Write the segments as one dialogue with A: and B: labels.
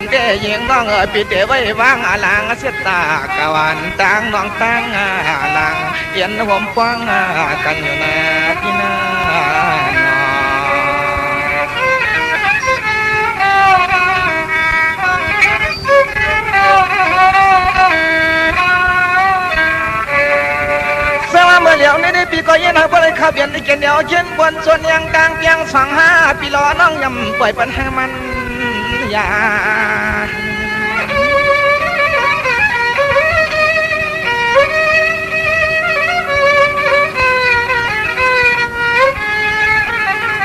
A: เตยิงน้องปีเตไว้วางอาลังเสตากะวันตังน้องตังอาลังเย็นห่มฟังกันอยู่นะพี่นาเมื่อเหลียวในปีก็ยันหาบริขับยันได้เกี่ยวเดียวเช่นบนส่วนยังกลางยังสังหาปีล้อน้องยำปล่อยปัญหามันยา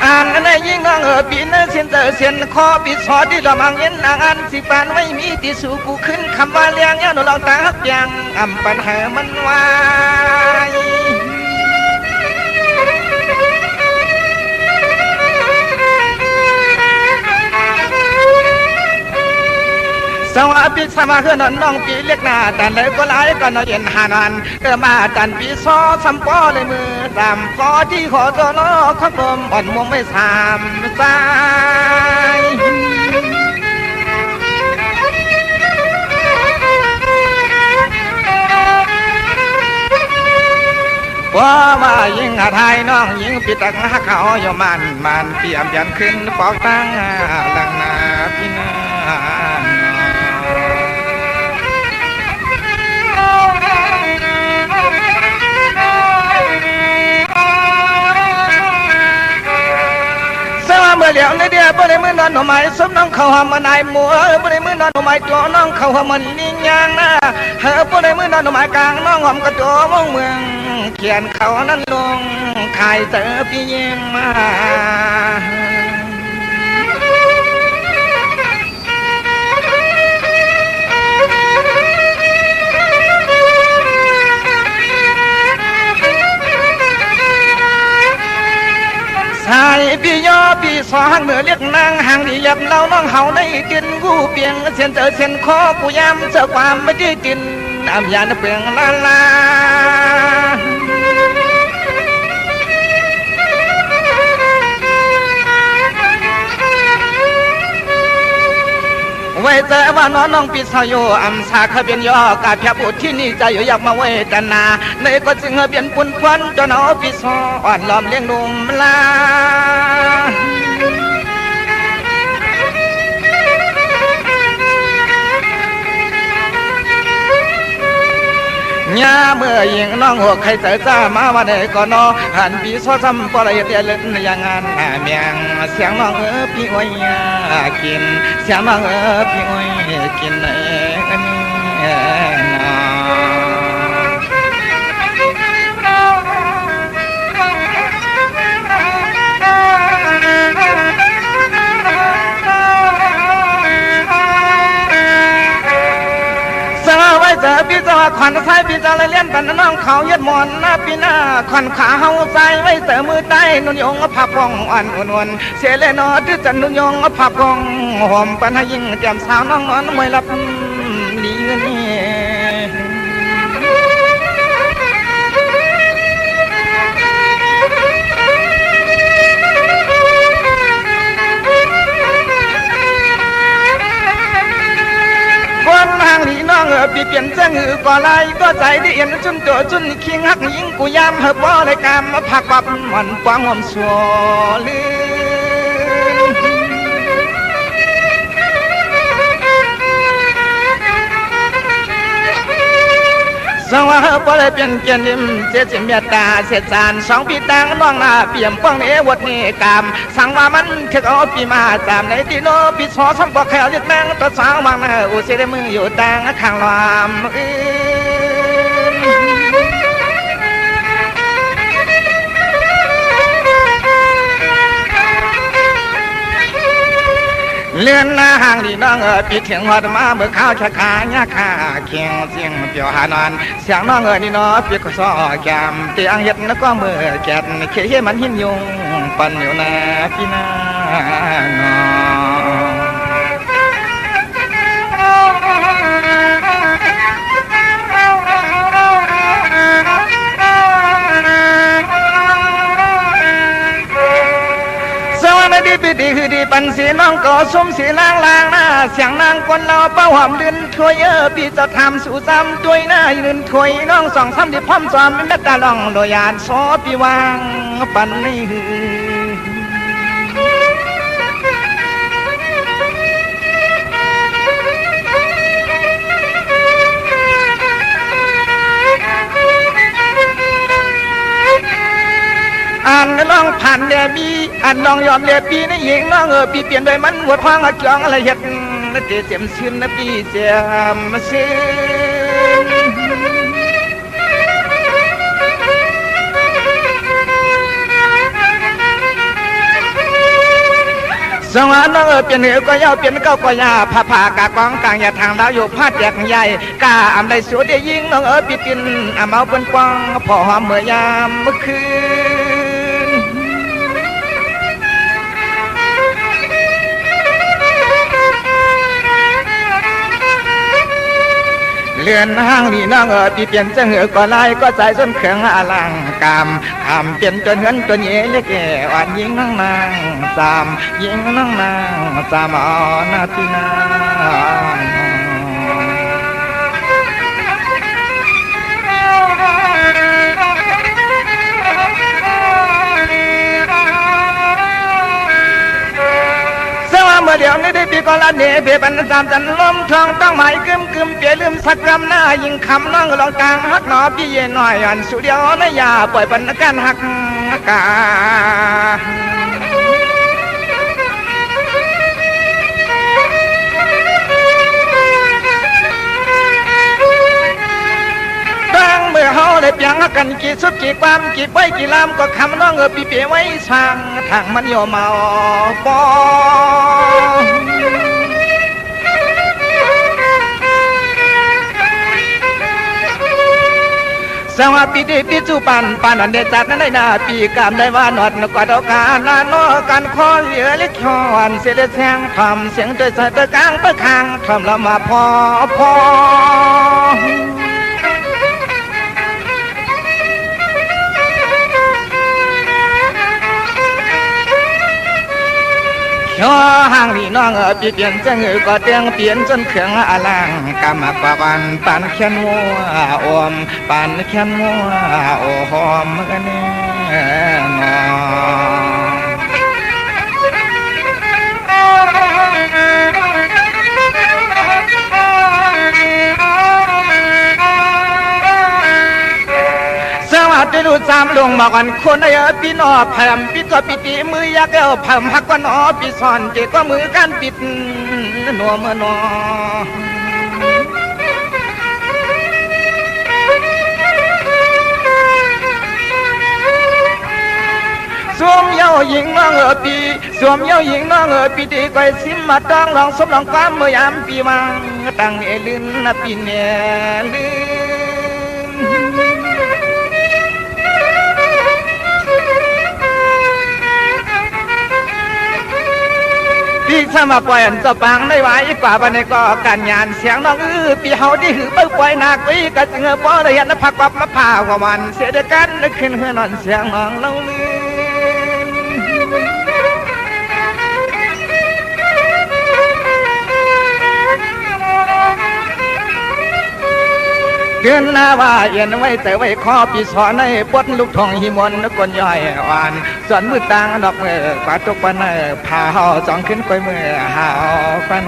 A: อ่านในยิ่งน้องปีนเส้นเส้นคอปีสอที่เรามังเย็นนางอันสิปานไม่มีที่สู่กูขึ้นคำว่าเลี้ยงยันเราตาหักยังอ่ำปัญหามันวายสวัสดีสมาคือนน้องปีเล็กหน้าแต่เลยก็หลายก็นอนเย็นหานอนเกิดมาตันปีซอสัมปอเลยมือตามซอที่ขอตัวน้อข้ากลมอ่อนมุมไม่สามสายว่ายิงหาไทยน้องยิงปีตักหักเขาอยู่มันเตรียมยันขึ้นปอกตั้งหลังนาพี่นาเมื่อเหลียวในเดียบ่ได้มือนอนหน่อไม้สมน้องเขาหอมมานายมัวบ่ได้มือนอนหน่อไม้ตัวน้องเขาหอมมันนิ่งยางนะเฮอบ่ได้มือนอนหน่อไม้กลางน้องหอมกระโจมองเมืองเขียนเขานั้นลงขายเจอพี่ยิงมาสายพี่ย่อพี่สองเหนือเรียกนางห่างดียับเล่าน้องเฮาในกินกูเปียงเส้นเส้นคอกูย้ำเจอความไม่ได้กินน้ำยาเปลี่ยนลาไว้แต่ว่าน้องปีสายโยอัมสาขเบียนยอกาเพียบุตรที่นี่ใจอยู่อยากมาไว้แต่นาในก็จึงเบียนปุ่นควันจนเอาปีสอ่อนล้อมเลี้ยงนุ่มลาย่าเมื่อยิงน้องหัวใครเจอจ้ามาวันไหนก็นอหันปีซ้อซ้ำปล่อยเดียเล่นอย่างงานเมียงเสียงน้องพี่อ้อยกินเสียงน้องพี่อ้อยกินเจอพี่เจ้าขวัญใส่พี่เจ้าเลยเลี้ยนปันน้องเขาเย็ดหมอนหน้าปีหน้าขวัญขาเฮาใส่ไว้เจอมือใต้นุ่นยงผับกองอ่อนวนเสียเลยนอที่จันนุ่นยงผับกองหอมปันให้ยิ่งเตรียมสาวน้องนอนมวยรับดีนี่วันทางนี้น้องปีเปลี่ยนเส้นหือก่อลายก็ใจได้เอ็นจนตัวจนคิงหักยิงกูยามเฮบ่เลยกามมาผักปับมันกว้างหอมสัวลืสว่าบ่ได้เปลี่ยนเกียนนิ่มเสียจิเมียตาเสียจานสองปีตังน้องหน้าเปี่ยมป้องเอวดนี่กามสั่งว่ามันเทกเอาปีมาตามในที่โนปีสอสังบอกแขวยึดแมงตัวสาวมังนะอุเสได้มืออยู่ตังข้างลามเลื่อนหน้าห่างดีน้องปีเถียงหัวมาเมื่อข้าวชะคาญาคาเคียงเสียงเปียวหานอนเสียงน้องนี่น้อปีก็ซ้อแกมเตียงเห็ดแล้วก็มือแกนเขี้ยมันหินยุงปั่นอยู่นะพี่นาน้อง ดีคือดี ปันสีน้องก็สมสีนางลางหน้าเสียงนางคนเราเป้าหอมดินถวยพี่จะทำสู่ซ้ำด้วยหน้ายืนถวยน้องสองซ้ำที่พร้อมซ้อมไม่ตาลองโดยานซอพี่วางปันนี่อันน้องผ่านเดบีอันน้องยอมเลียปีนี่หญิงน้องปีเปลี่ยนไปมันหัวทองจองอะไรเห็ดนั่นเจ็บชื้นนะปีเจ็บซึ้งสวรรค์น้องเปลี่ยนเหนือก็ยาวเปลี่ยนเก้าก็ยาผ่าผ่ากากองกลางอย่าทางดาวอยู่พาดแยกใหญ่กาอำได้สวยได้ยิ่งน้องปีปินเมาเป็นกวางพอหอมเมื่อยามเมื่อคืนเลื่อนห้างนี่น้องปีเปลี่ยนจะเหนือก็ไล่ก็ใจส้นเขืองอลังกามทำเปลี่ยนจนเหินจนเย่เล็กอ่อนยิงนั่งนางสามยิงนั่งนางสามอ่อนนาทีนางเมื่อเดี๋ยวนี้ได้ปีกอละเนเบียบันตามจันลมทองต้องหมายกึมกึมเปียลืมสักคำหน้ายิงคำน้องลองกลางฮักหนอพี่เย็นหน่อยอันสุดเดียวนะอย่าปล่อยปันกันหักกาเมื่อเฮาได้เปียงกันกี่สุดกี่ความกี่ไปกี่ลำก็คำน้องปีเปียไว้ช่างทางมันโยมาปอสวัสดีปีจูปันปันอันเดจัดนั้นได้นาปีกามได้ว่าหนอดกว่าดอกกาลานอกันคอเหลือเล็กชอนเสียดแสงทำเสียงโดยสายตะกลางเปิดคางทำละมาพอช่อห่างนี่น้องปีเปลี่ยนจังก็เตียงเปลี่ยนจนเครื่องอลังกามากว่าวันปานแค่นวัวอมปานแค่นวัวโอ้หอมกันแน่นได้ดูจามลงมากันคนไอ้ปีนอแผ่มปีตัวปีตีมือยักษ์เอาแผ่มหักกันอปีซ่อนเจก็มือกันปิดหนัวเมื่อนอสวมเย้าหญิงน้องปีสวมเย้าหญิงน้องปีตีก้อยซิมมาต้องลองสมลองความเมื่อยามปีมังตั้งเอลินนะปีเนลิพี่สมาปล่อยอันจะปังได้ไว้กว่าบันในก็การงานเสียงน้องปีเฮาที่หือเปิ้ลปล่อยนักไว้กะเงอป้อเลยยันพักวับมาพาวกับมันเสียดกันนึกขึ้นเฮือนอนเสียงน้องเล่าลืเกินหน้าว่าเย็นไว้แต่ไว้ข้อปีสอนในปวดลูกทองหิมนนกลย่อยอ่อนสอนมือต่างดอกเมื่อกว่าตกปนพาเฮาสองขึ้นก้อยมือหาปน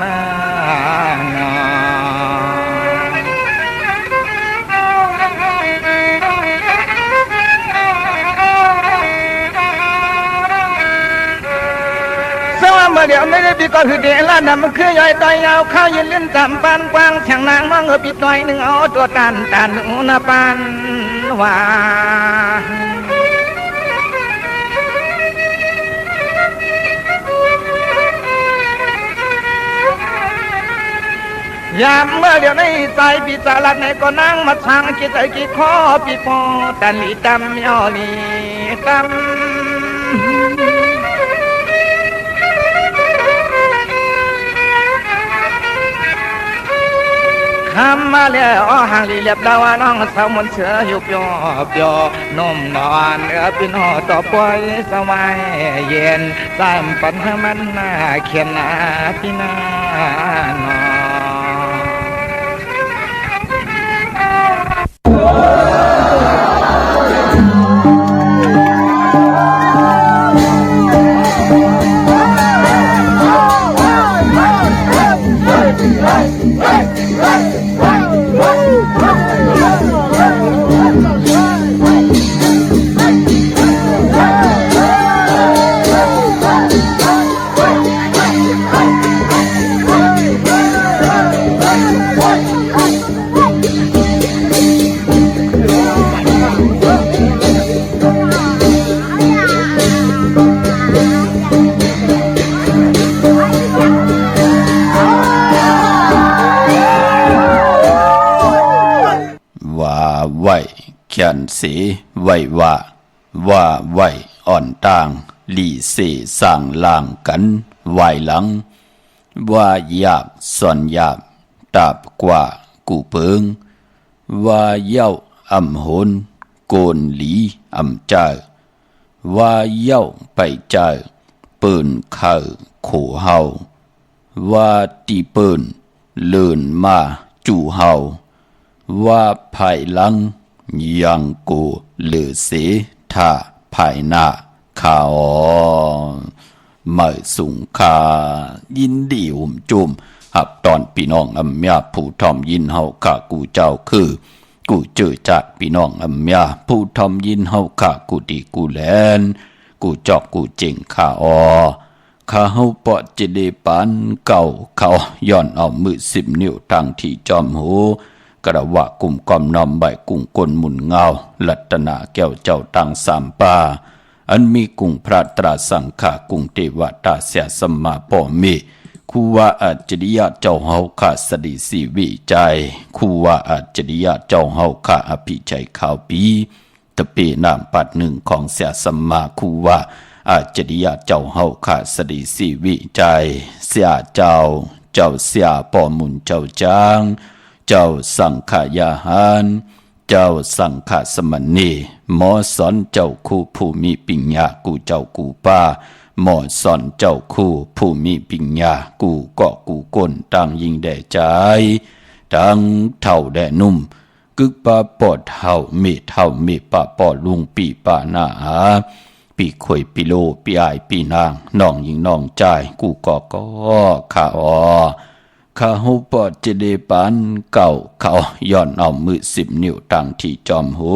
A: เมื่อเดี๋ยวไม่ได้ปีก็คือเดล่าดำมันคือย่อยต่อยยาวข้าวยืนเล่นตามปานกว้างแข่งนางน้องปิดหน่อยหนึ่งเอาตัวตันหนูนาปานว่า ยามเมื่อเดี๋ยวในใจปีศาจในก็นั่งมาทางคิดใจคิดข้อปีพอตันลีตำย่อลีตำข ำมาแล้วห่างลีเลียบดาวน้องสาวมนเสือยุบยอบยอนมนอนพี่น้องต่อปล่อยสบายเย็นสามปัญหามันน่าเขียนนาพี่นาน
B: ไหวเขียนสีไหวว่าไหวอ่อนต่างหลีเสสร้างล่างกันไหวหลังว่าอยากส่วนยาบตาบกว่ากูเปิงว่าเย้าอ่ำโหนโกนหลีอ่ำเจอว่าเย้าไปเจอปืนเข้าโขเฮาว่าตีปืนเลื่นมาจู่เฮาว่าภายหลังยังกูเหลือเสียท่าภายหน้าข่าวไม่สุงคายินดีหุ่มจุมหับตอนพี่น้องอำยาผู้ทอมยินเฮาข้ากูเจ้าคือกูเจอจัดพี่น้องอำยาผู้ทอมยินเฮาข้ากูดีกูแลนกูจอกกูเจ๋งข้าข้าเฮาปอดจะได้ปานเก่าเขาย้อนเอามือ10 นิ้วทางที่จอมหูกระวะกลุ่มกอมนอมใบกุ้งกลหมุนเงาลัตนาแก้วเจ้าตังสามป่าอันมีกุ้งพระตราสังฆากุ้งเทวตาเสียสมมาป่อมีคูว่าอาจริยะเจ้าเฮาข้าสดิสีวิจัยคูว่าอาจริยะเจ้าเฮาข้าอภิชัยข่าวปีตะเปนามปัดหนึ่งของเสียสมมาคูว่าอาจริยะเจ้าเฮาข้าสดิสีวิจัยเสียเจ้าเสียป่อมุนเจ้าจางเจ้าสังขยาหารเจ้าสังฆสมณีหมอสอนเจ้าคู่ผู้มีปัญญากูเจ้ากูป้าหมอสอนเจ้าคู่ผู้มีปัญญากูก็กูก้นต่างยิงแด่ใจทั้งเท่าแด่นุ่มกึกปาปอดเท่ามีปาปอดลุงปีปาหน้าปีข่อยปีโลปีอายปีนางน้องยิงน้องใจกูก็ข้าข้าหูปอดจะได้ปานเก่าเขาย้อนเอามือ10 นิ้วตั้งที่จอมหู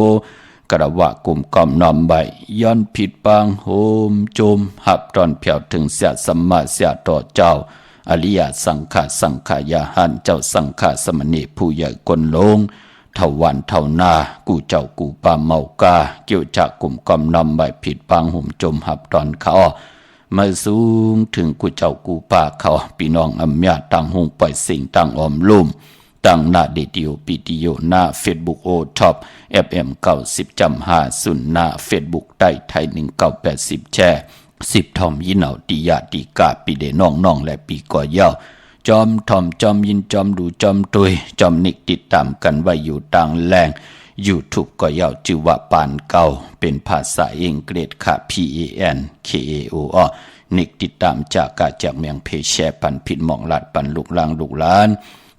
B: กระวะกลุ่มกอมนอมใบย้อนผิดปางโหมโจมหับตอนเพียวถึงเสียสัมมาเสียต่อเจ้าอริยสังขายาหันเจ้าสังฆสมณีผู้ใหญ่กลลงเท่าวันเท่านากูเจ้ากูปาเมากาเกี่ยวจากกลุ่มกอมนอมใบผิดปางห่มจมหับตอนเขามาสูงถึงกูเจ้ากูป่าเขาพี่น้องอำญาตั้งหงปล่อยสิ่งตั้งอมลุ่มตั้งหน้าเดียวปีติโยหน้าเฟซบุ๊กโอท็อปFM 90.50หน้าเฟซบุ๊กใต้ไทย1980แชร์10ทอมยินเอาติยาติกาปีเดน้องและปีก่อยาวจอมทอมจอมยินจอมดูจอมตุยจอมนิกติดตามกันไว้อยู่ต่างแรงYouTube ก็ยาวชื่อว่าปานเก่าเป็นภาษาอังกฤษค่ะ PANKAO นิกติดตามจากเมืองเพแชปันผิดหมองลาดปันลูกลางลูกหลาน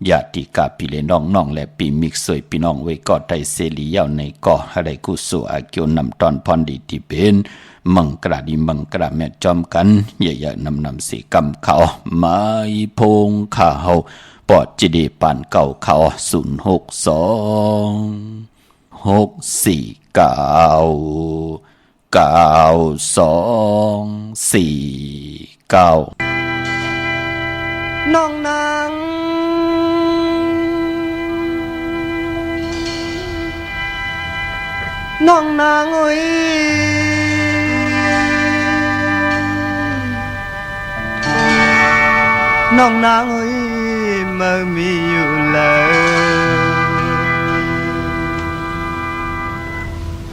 B: ญาติกาพี่เลน้องและปีมิกสวยพี่น้องไว้ก็ได้เสรียาวในก่ออะไรกุศลอาเกียวนำตอนพรดีที่เป็นมังกระดีมังกระแม่จอมกันใหญ่ๆนำสีกำเขาไม้พงข้าเฮาปอดจิดีปานเก่าเขา062
A: 6499249น้องนางเอ้ยน้องนางเอ้ยมามีอยู่แล้ว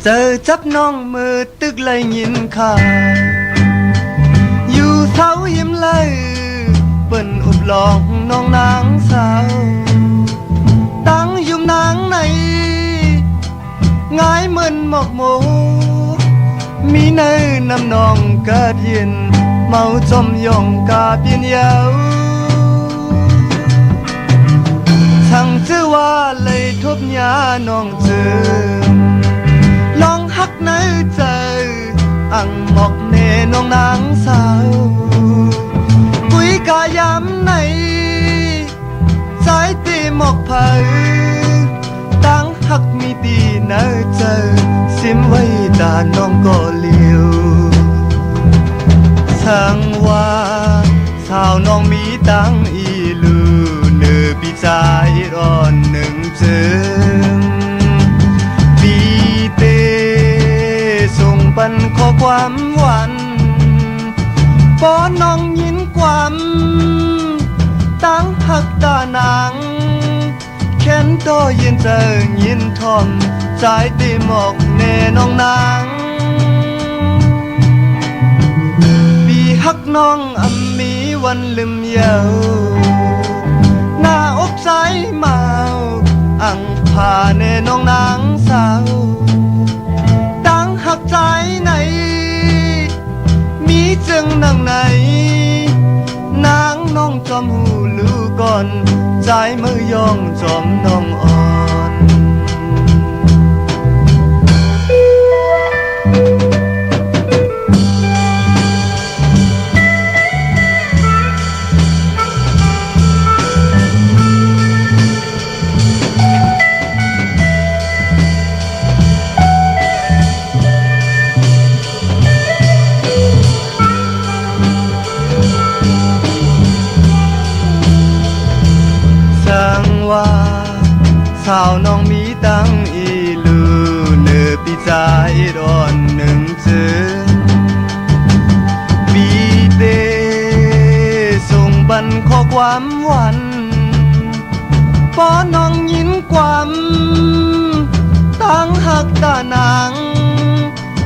A: เจอจับน้องมือตึกเลยยินข่าวอยู่เท้ายิ้มเลยเปิ้นอุบลองน้องนางสาวต
C: อกโมมีในน้ำนองเกิดยินเมาจมยองกาเปียนยาวทั้งชื่อว่าเลยทบยาน้องเจอลองหักในใจอังหมอกเนน้องนางสาวกุยกายามในสายตีหมอกเผยตั้งหักมีดีเนอเจอซิมไว้ตาน้องก็เลี้ยวสังว่าสาวน้องมีตังอีลูเนื้อปีใจร้อนหนึ่งเจิงปีเตส่งปันข้อความหวานป้อนน้องยินความตั้งหักตานางแค้นต่อยินเจอยินทอมใจตีหมอกแน่น้องนางปีหักน้องอำมีวันลืมเยาหน้าอกใจเมาอังพาแน่น้องนางสาวตั้งหักใจไหนมีจึงนังไหนนางน้องจอมหูลูก่อนใจมือยองจอมน้องอ่อนสาวน้องมีตังอีลูเนื้อปีใจร้อนหนึ่งเจือปีเตส่งบันข้อความหวานป้อนน้องยินความตั้งหักตานาง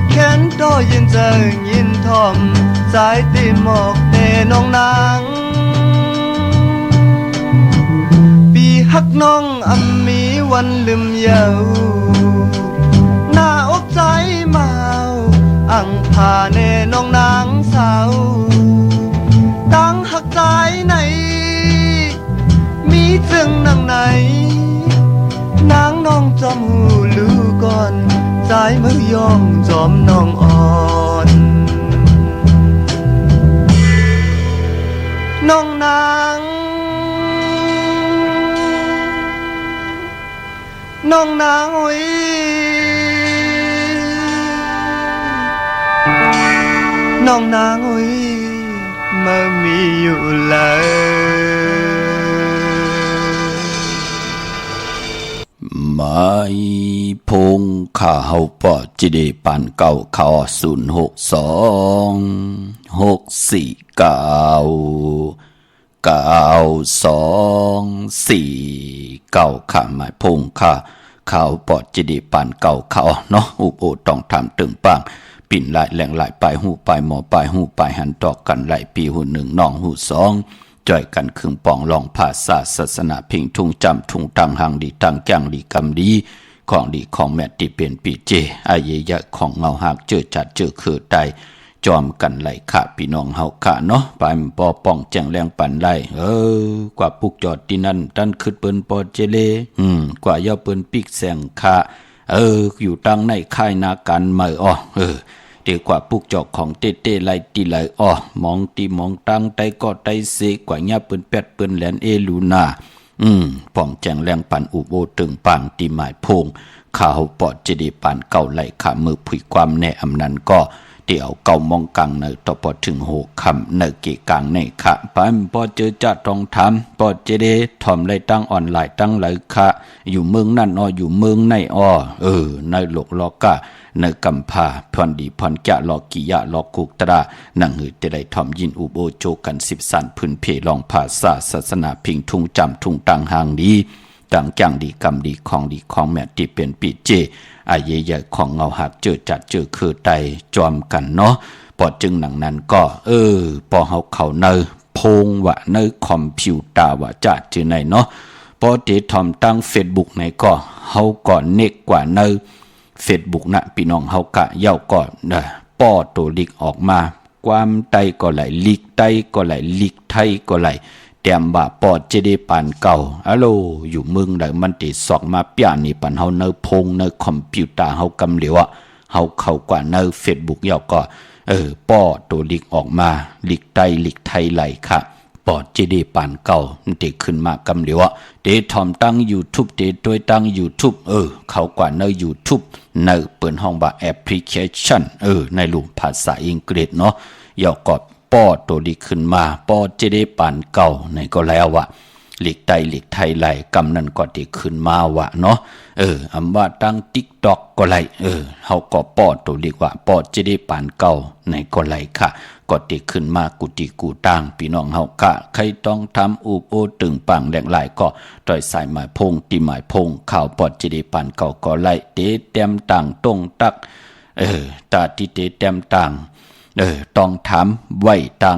C: แค้นต่อยินเจอยินทอมสายตีหมอกเนน้องนางหักน้องอำมีวันลืมเยาหน้าอกใจเมาอังพาแน่น้องนางสาวตั้งหักใจไหนมีจึงนังไหนนางน้องจอมหูลูก่อนใจมือยองจอมน้องอ่อนน้องนางน้องนางอุ้ยน้องนางอุ้ยมามีอยู่เลย
B: ไม่พงข้าเฮาปอจิเดปานเก่าข้อ062-649-9249ข้าหมายพงข้าข้าวปอจิเดปานเก่าเขาเนาะอุปโอต้องทำตึงปังปิ่นหลายแหล่งหลายปลายหูปลายหมอปลายหูปลายหันตอกกันหลายปีหูหนึ่งน้องหูสองจ่อยกันครึ่งปองลองภาษาศาสนาพิงทุ่งจำทุ่งตังหังดีตังแกงดีกำดีของดีของแม่ที่เป็นปีเจอาเยยะของเงาหักเจอจัดเจอคือใดจอมกันไหลขะพี่น้องเฮาขะเนาะปายปอป้องแจงแรงปันไหลกว่าปุกจอดที่นั่นดันขึ้นเปิ้นปอเจเลกว่าย่อเปิ้นปิกแสงขะอยู่ตั้งในค่ายนากันเมื่อเดียวกว่าปุกจอกของเต้ไหลตีไหลมองตีมองตั้งไตก็ไตเสกว่าย่าเปิ้นแปดเปิ้นแหลนลูนาป้องแจงแรงปันอุโบตึงปังตีหมายพงข้าวปอดเจดีปันเก่าไหลขามือผุยความแน่อำนั้นก็เดี๋ยวเก่ามองกังในต่อปอถึง6คำในเกกังในขะปันปอเจอจัดตรงทำปอเจเดทอมไล่ตั้งออนไลน์ตั้งไหลขะอยู่เมืองนั่นอยู่เมืองในในหลกลอกะในกำพาพรดีพรแกะลอกิยะลอกุกตระนังหือจะได้ทอมยินอุโบโจกัน10สันพื้นเพลองภาษาศาสนาพิงทุ่งจำทุ่งตังหางดีต่างจังดีกำดีของแม่ที่เป็นปีเจอาเยใหญ่ของเงาหักเจอจัดเจอคือไตจอมกันเนาะปอจึงหนังนั้นก็ปอเฮาเขาเนอพงวะเนอคอมพิวเตอร์วะจัดจือในเนาะปอเดทอมตั้ง Facebook ในก็เฮาก่อนเนกกว่าเนอ Facebook นะพี่น้องเฮากะเย้าก่อนป้อตัวลิกออกมาความไตก็ไหลลิกไตก็ไหลลิกไทยก็ไหลแต้มบ่าปอดจะได้ปานเก่าอะโลอยู่เมืองใดมันติสอกมาเปียนี่ปันเฮาเนอพงเนอคอมพิวเตอร์เฮากำเหลียวอ่ะเฮาเข้ากว่าเนอ Facebook เย้าก็ป้อตัวลิกออกมาลิกไตลิกไทยไหลค่ะปอดจะได้ปานเก่ามันติขึ้นมากำเหลียวอ่ะเดทอมตั้ง YouTube เดตัวตั้ง YouTube เข้ากว่าเนอ YouTube เนอเปิดห้องบ่าแอปพลิเคชันในรูปภาษาอังกฤษเนาะเย้าก็ป้อตัวลิกขึ้นมาป้อจะได้ปานเก่าในก็แล้วว่ะหลีกไตหลีกไทยไหลกำนั้นก็ติขึ้นมาวะเนาะอำว่าตั้ง TikTok ก็ไหลเฮาก็ป้อตัวลิกว่าป้อจะได้ปานเก่าในก็ไหลค่ะก็ติขึ้นมากุฏิกูต่างพี่น้องเฮากะใครต้องทำอูบโอตึงปังแหลกหลายก็ต่อยสายหมายพงตีหมายพงข่าวป้อจะได้ปานเก่าก็ไหลเตเต็มต่างตรงตักตาติเตเต็มต่างต้องถามไว้ตัง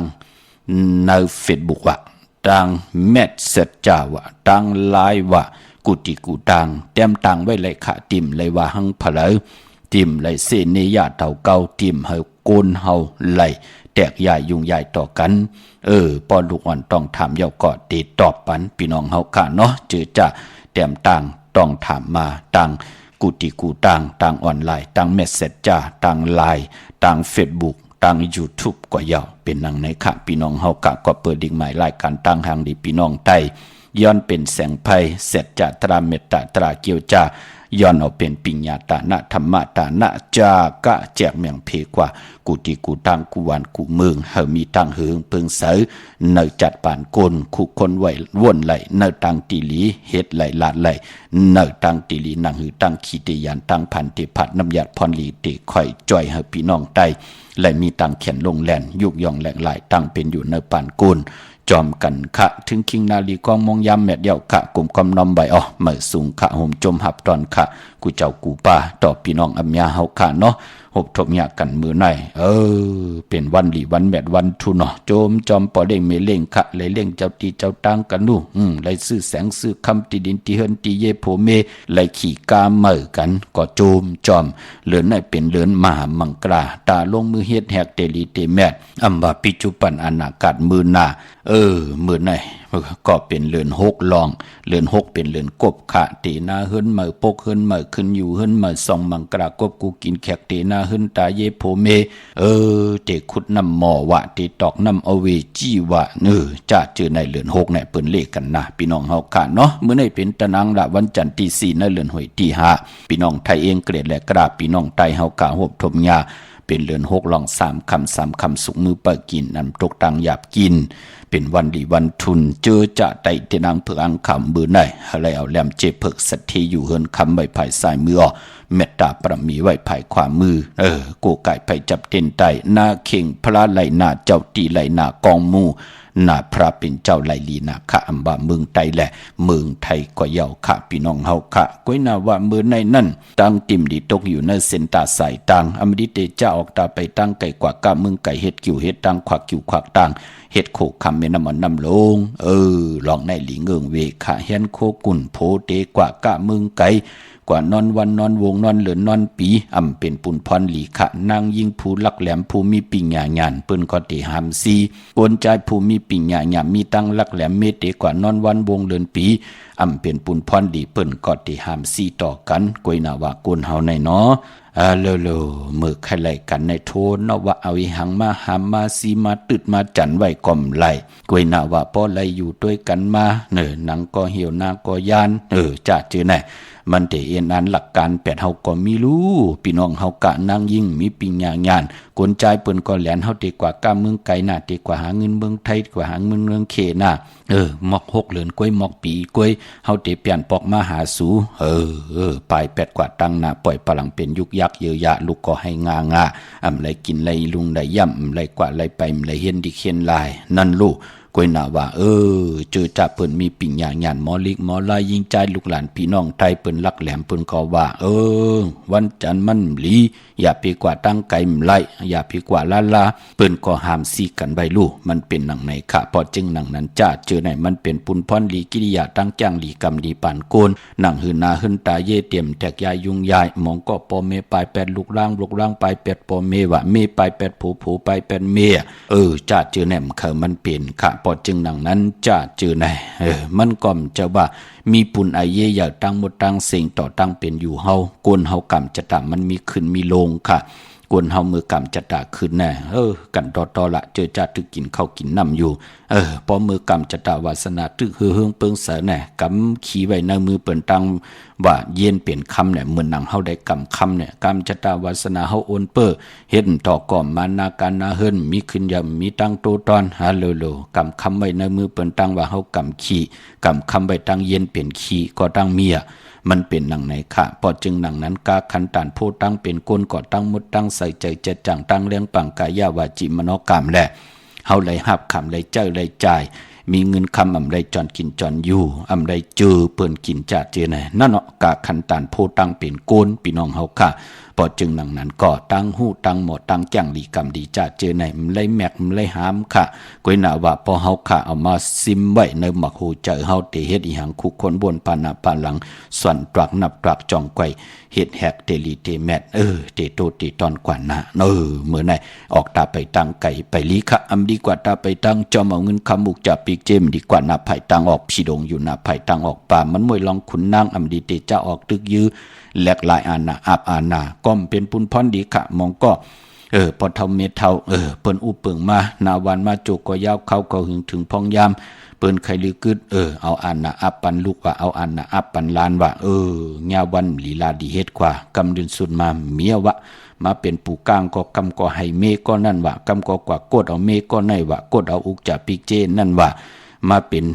B: ใน Facebook ว่ะตังเมสเซจจ้าว่ะตังไลน์ว่ะกุฏิกูตังเต็มตังไว้เลยค่ะติ่มเลยว่าหังเพลอติ่มเลยเสนียาเต่าเก่าติ่มเฮาโกนเฮาไหลแตกใหญ่ยุ่งใหญ่ต่อกันปอลูกอ่อนต้องถามเย้าก็ติตอบปันพี่น้องเฮาค่ะเนาะเจอจ้าเต็มตังต้องถามมาตังกุฏิกูตังตังออนไลน์ตังเมสเซจจ้าตังไลน์ตัง Facebookตัง YouTube ก็ยาวเป็นนังในค่ะพี่น้องเฮากะก็เปิดดิ่งหมายรายการตั้งทางดีพี่น้องใต้ย้อนเป็นแสงไพเสร็จจะตราเมตตาตราเกียวจาย้อนเอาเป็นปิญญาตานะธรรมะตานะจากะแจกเมียงเพกว่ากุฏิกูตังกูวันกูเมืองเฮามีตังเหืองเปิงเสอเนจัดปานกลคู่คนไหววนไหลเนตังติลีเฮ็ดไหลลาดไหลเนตังติลีนังหือตังขีติยานตังพันติผัดน้ำยาพรลีติค่อยจ่อยเฮาพี่น้องใต้และมีตังเขียนลงแลนยุกยองแหลกหลายตังเป็นอยู่ในปานกุลจอมกันคะถึงคิงนาลีกองมองยามแมดเดียวคะกลุ่มกำนอมใบเมื่อสูงคะห่มจมหับตอนคะกูเจ้ากูป่าต่อพี่น้องอัมยาเฮาคะเนาะหบทบยากันมือในเป็นวันหลีวันแมดวันทุนเนาะโจมจอมปอเด้งเมเล่งคะเลยเล่งเจ้าตีเจ้าตังกันนู่เลยซื้อแสงซื้อคำตีดินตีเฮินตีเยโพเมเลยขี่กาเมื่อกันก็โจมจอมเหลือนในเป็นเหลือนมหามังกราตาลงมือเฮ็ดแหกเตลีเตแมดอัมบาปิจุปันอนาคตมือหน้ามือไหนก็เป็นเรือน6ลองเรือน6เป็นเรือนกบขะตีนาเฮินเมื่อปกเฮินเมื่อขึ้นอยู่เฮินเมื่อส่องมังกรากบกูกินแขกตีนาเฮินตาเยโพเมเตขุดน้ำหมอวะเตตอกน้ำอเวจีวะจะเจอในเรือน6เนี่ยเปิ้นเลขกันนะพี่น้องเฮาค่ะเนาะมื้อนี้เป็นตะนางละวันจันทร์ที่4ในเรือนหวยที่5พี่น้องไทยเองเกรดและกราบพี่น้องไตเฮากะฮบทมยาเป็นเรือน6ลอง3คำสุกมือเปิดกินอันตกตังหยาบกินเป็นวันดีวันทุนเจอจะไต่เตนังเผืออังคำมือไหนอะไรเอาแหลมเจ็บเพิกสัตทีอยู่เฮินคำใบไผ่สายมือเมตตาประมีไว้ไผ่ขวามือกูไก่ไผ่จับเต้นไตหน้าเข่งพระไหลหน้าเจ้าตีไหลหน้ากองมูนาพระเป็นเจ้าไหลลีนาคะอัมบาเมืองไทยแหละเมืองไทยก็เยาค่ะพี่น้องเฮาค่ะก้อยนาว่ามือในนั่นตั้งติ่มดีตกอยู่ในเส้นตาสายตังอมดิเตจ้าออกตาไปตั้งไก่กว่ากะเมืองไก่เฮ็ดกิ่วเฮ็ดตังขวักกิ่วขวักตังเฮ็ดโคคำเมน้ำมันน้ำลงลองในหลีเงิงเวค่ะเฮ็นโคกุ่นโพเตกว่ากะเมืองไก่กว่านอนวันนอนวงนอนเหลือนนอนปีเป็นปุ่นพรหลีขะนางยิงผู้ลักแหลมผู้มีปิญญาญาณเปิ้นก็ติหามซีกวนใจผู้มีปิญญาญาณมีตั้งลักแหลมเมเตกว่านอนวันวงเหลือนปีเป็นปุ่นพรหลีเปิ้นก็ติหามซีต่อกันกวยนาว่ากวนเฮาในเนาะเลมือใครไหลกันในโทนเนาะว่าเอาอีหังมาหามมาซีมาตึดมาจันไว้ก่อมไหลกวยนาว่าป้อไหลอยู่ด้วยกันมาหนังก็เหี่ยวหน้าก็ยานจะเจอไหนมันแต่เอ็นอันหลักการ8เฮาก็มีรู้พี่น้องเฮากะนางยิ่งมีปิญญาญาณกวนใจเปิ้นก็แหลนเฮาดีกว่ากะเมืองไกลน่ะดีกว่าหาเงินเมืองไทยกว่าหาเงินเมืองเขน่ะมอก6เหลือนกล้วยมอกปีกล้วยเฮาได้เปลี่ยนปอกมาหาสูปลาย8กว่าตังน่ะปล่อยพลังเป็นยุกยักเยอะยะลูกก็ให้งาไหลกินไหลลุงไหลย่ำไหลกว่าไหลไปไหลเฮียนดิเขียนลายนั่นลูก กวยหนาว่าเจอจ่าเปิ้นมีปิ่งหยาหยานหมอลิกหมอลายยิงใจลูกหลานพี่น้องไทยเปิ้นลักแหลมเปิ้นก็ว่าวันจันทร์มันหลีอย่าไปกว่าตั้งไก่มไล่อย่าไปกว่าลาเปิ้นก็ห้ามซีกันไว้ลูมันเป็นหนังไหนค่ะพอจึงหนังนั้นจ้าเจอไหนมันเป็นปุนพรลีกิริยาตั้งจ้างลีกรรมลีปานโกนหนังหืนนาหืนตาเย่เตรียมแตกยายยุงยายมองก็ปอเมปลายแปดลูกล่างปลายแปดปอเมว่าเมปลายแปดผูปลายแปดเมจ้าเจอไหนมันเป็นค่ะพอจึงหนังนั้นจ้าเจอไหนมันก็จะว่ามีปุนไอเย่อยากตั้งหมดตั้งเสียงต่อตั้งเป็นอยู่เฮาโกนเฮากรรมจะตามมันมีขึ้นมีลงค่ะกวนเฮามือกำจะตาขึ้นแน่กันต่อละเจอจ่าตึกกินข้าวกินน้ำอยู่พอมือกำจะตาวาสนาตึกเฮืองเปิงเสแน่กำขี่ไว้ในมือเปิ่นตังว่าเย็นเปลี่ยนคำเนี่ยเหมือนหนังเฮาได้กำคำเนี่ยกำจะตาวาสนาเฮาโอนเปอเฮ็ดต่อก่อมมานาการนาเฮินมีขึ้นยำมีตั้งโตตอนฮาโลกำคำไว้ในมือเปิ่นตังว่าเฮากำขี่กำคำไว้ตั้งเย็นเปลี่ยนขี่ก็ตั้งเมียมันเป็นหนังไหนค่ะพอจึงหนังนั้นกาขันตานโพตั้งเป็นก้นก่อตั้งมุดตั้งใส่ใจเจ็ดจังตั้งเลี้ยงปังกายาวาจิมโนกรรมแหละเฮาเลยหับคำเลยเจ้าเลยจ่ายมีเงินคำอำไรจอนกินจอนอยู่อำไรเจอเปิ้นกินจ่าเจไหนนั่นเนาะกาขันตานโพตั้งเป็นก้นพี่น้องเฮาค่ะพอจึงหนังนั้นก็ตั้งหูตั้งหมดตั้งจ้างลีกรรมดีจ่าเจไหนมันเลยแมกมันเลยหามค่ะกวยหนาว่าพอเฮาค่ะเอามาซิมไว้ในหมักหูเจอเฮาเตเฮ็ดอีหังคุกคนบนปานาปาหลังส่วนตรักนับตรักจองไกวเฮ็ดแหกเตลีเตแมทเตโตเตตอนกว่านะเมื่อไหนออกตาไปตั้งไก่ไปลีค่ะอำดีกว่าตาไปตั้งจอมเอาเงินคำมุกจับปีกเจมดีกว่านาไผ่ตั้งออกพี่ดงอยู่นาไผ่ตั้งออกป่ามันมวยลองขุนนางอำดีเตจะออกตึกยื้อแหลกลายอาณาอาบอาณาก้มเป็นปุนพรดีค่ะมองก็พอเท่าเมเท่าเปิ้นอุเปิงมานาวันมาโจกก็ยาวเข้าก็หึงถึงพองยามเปิ้นไขลือกึดเอาอาณาอับปันลูกว่าเอาอาณาอับปันลานว่าญาวันลีลาดีเฮ็ดกว่ากำดินสุดมาเมียวะมาเป็นปู่ก้างก็กำก็ให้เมก็นั่นว่ากำก็กว่ากดเอาเมก็ในว่ากดเอาอุกจ่าปีกเจนั่นว่ามาเป็น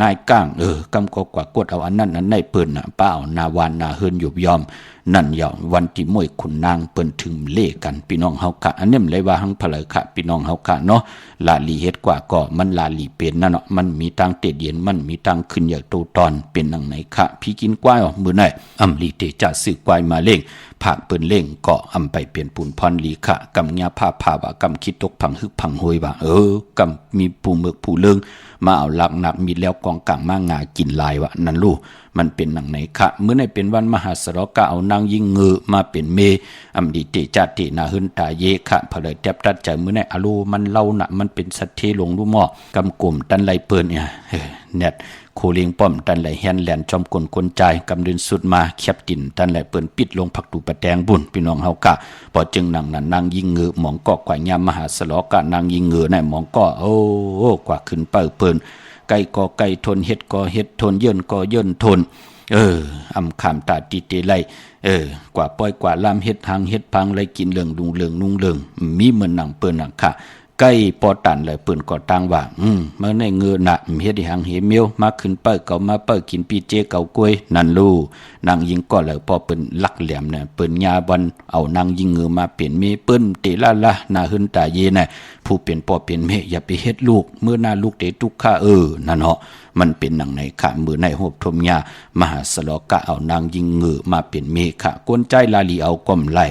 B: นายก้างกำก็กว่ากดเอาอันนั้นอันในเปิ้นน่ะป้าเอานาวานนาเฮินอยู่ยอมนั่นยาววันที่มวยขุนนางเปิ้นถึงเล่กันพี่น้องเฮาค่ะอันนี้มันเลยว่าหังเพลอค่ะพี่น้องเฮาค่ะเนาะลาลีเฮ็ดกว่าก็มันลาลีเป็นนั่นเนาะมันมีตังเตเดียนมันมีตังขึ้นอย่างโตตอนเป็นหนังไหนค่ะพี่กินกวายมื้อไหนอำลีเตจะซื้อกวายมาเล่งภาคเปิ้นเล่งก็อำไปเปลี่ยนปุนพรลีค่ะกำญาผ้าว่ากำคิดตกพังฮึกพังโหยว่ากำมีปูเมือกปูเลิงมาเอาหลักหนักมีแล้วกองกลางมางากินลายว่ะนั่นลูกมันเป็นหนังไหนค่ะเมื่อในเป็นวันมหาสรกะเอานางยิงเงือมาเป็นเมอำดีเตจัตตินาหึนตาเยค่ะเพลยแทบตัดใจเมื่อในอรูมันเล่าน่ะมันเป็นสัตเทลงลูกหม้อกำกลุ่มตันไหลเปิ้นเนี่ยเน็ตโคเลียงป้อมตันไหลแฮนแลนจอมกลคนใจกำดินสุดมาแคบตินตันไหลเปิ้นปิดลงผักตูปะแตงบุญพี่น้องเฮากะพอจึงหนังนั้นนางยิงเงือหมองก็กว่ายามมหาสรกะนางยิงเงือในหมองก็กว่าขึ้นเปิ้นไก่ก็ไก่ทนเฮ็ดก็เฮ็ดทนเยินก็เยินทนอำคำตาติเตไลกว่าป้อยกว่าลามเฮ็ดทางเฮ็ดพังไลกินเรื่องลุงเรื่องนุ่งเรื่องมีเหมือนหนังเปิ้นหนังค่ะใกล้ปอตันเลยเปิ้นก็ตั้งว่าเมื่อในเงือน่ะเฮ็ดหังเหมียวมาขึ้นเปิ้นเก่ามาเปิ้นกินปีเจเก่ากล้วยนั่นลูนางยิงก็เลยพอเปิ้นลักแหลมเนี่ยเปิ้นญาบันเอานางยิงเงือมาเป็นเมเปิ้นเตละนาหึนตาเยน่ะผู้เป็นพ่อเป็นแม่อย่าไปเฮ็ดลูกเมื่อหน้าลูกเตทุกข้านั่นเนาะมันเป็นหนังในค่ะมือในหบทมยามหาสลกะเอานางยิงเงือมาเป็นเมฆะกวนใจลาลีเอาก้มไหล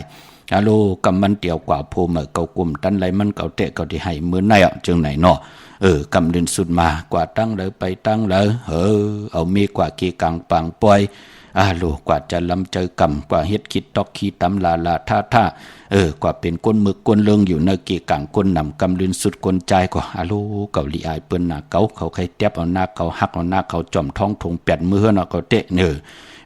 B: ฮัลโหลกำมันเตียวกว่าโพมาเก่ากลุ่มตันไหลมันเก่าเตะเก่าที่ให้มือในจึงไหนเนาะกำเดินสุดมากว่าตั้งเลยไปตั้งเลยเอาเมกว่าเกกังปังปล่อยโลกว่าจะลำเจอกำกว่าเฮ็ดคิดตอกขี้ตำลาท่ากว่าเป็นก้นมึกก้นเลิงอยู่ในเกกังก้นนำกำลืนสุดก้นใจกว่าเกาหลีอายเปิ้นหน้าเขาใครแทบเอาหน้าเขาหักเอาหน้าเขาจอมท้องทงแปดมือเนาะเขาเตะ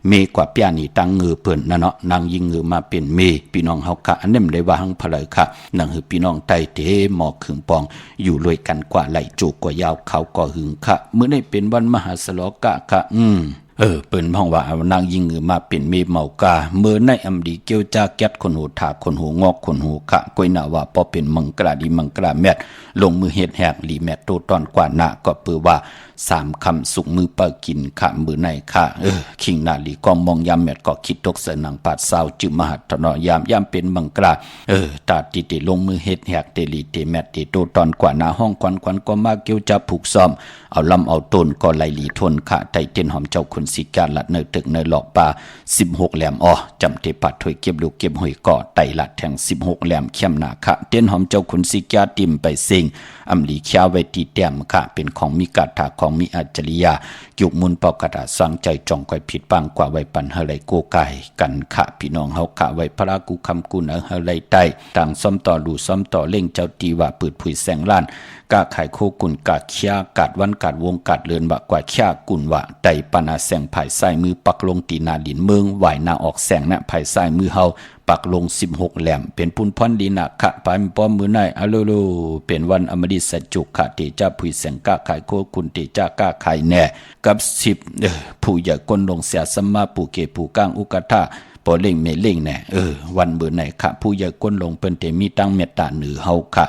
B: เมกว่าเปียนี่ตั้งเงือเปิ้นนั่นเนาะนางยิงเงือมาเป็นเมพี่น้องเฮาค่ะอันนี้มันเลยว่าหังเพลยค่ะนั่งคือพี่น้องไตเตหมอกขึงปองอยู่รวยกันกว่าไหลจูกว่ายาวเขาก็หึงค่ะมื้อนี้เป็นวันมหาสลกะค่ะเปิ้นพ้องว่าเอานางยิงเงือมาเป็นเมเมากาเมื่อในอำดีเกียวจาแก๊ดคนหูถาคนหูงอกคนหูขะก้อยหน้าว่าพอเป็นมังกราดีมังกราแมทลงมือเฮ็ดแหกลีแมทโตตอนกว่าหน้าก็เปื้อว่า 3 คำสุกมือเปิกกินค่ะมือในค่ะขิงนาลีกองมองยามแมดก็คิดตกเสนังปาดสาวจึมหัดถนอยามเป็นบังกลาตาติลงมือเฮ็ดแหกเตลีเตแมดเตโตตอนกว่าหน้าห้องควันก็มาเกี่ยวจับผูกซ้อมเอาลำเอาต้นก็ไล่หลีทนค่ะไตเต้นหอมเจ้าคุณสิการละเนตึกเนหลอกป่า16แหลมจำเทปัดถวยเก็บลูกเก็บหอยก่อไตละแทง16แหลมเข้มหนาค่ะเต้นหอมเจ้าคุณสิกาติมไปเซิงอำลีเขียวไว้ตีแต้มค่ะเป็นของมีกาถาของมีอัจฉริยะยุกมุนเป่ากระดาษสังใจจ่องก้อยผิดปังกว่าไว้ปันเฮลัยโกไก่กันค่ะพี่น้องเฮาค่ะไว้พระกูคำกุณเฮลัยใต้ต่างซ้อมต่อดูซ้อมต่อเล่งเจ้าตีว่าปืดผุยแสงล้านกาไข่โคกุนกาเคียกาดวันกาดวงกาดเลือนบะกว่าเคียกุนวะไตปนาแสงภายใส่มือปักลงตีนาดินเมืองไหวนาออกแสงนะภายใส่มือเฮาปักลง16แหลมเป็นปุนพรดีนะขะปายป้อมมือในอะโลโลเป็นวันอมฤตสัจจุขะเตจ้าผุยแสงกาไข่โคกุนเตจ้ากาไข่แน่กับ10ผู้ใหญ่ก้นลงเสียสมมาผู้เกผู้ก้างอุกทะปอเล่งเมเล่งแน่วันเบื่อไหนค่ะผู้ใหญ่ก้นลงเปิ้นเตมีตั้งเมตตาเหนือเฮาค่ะ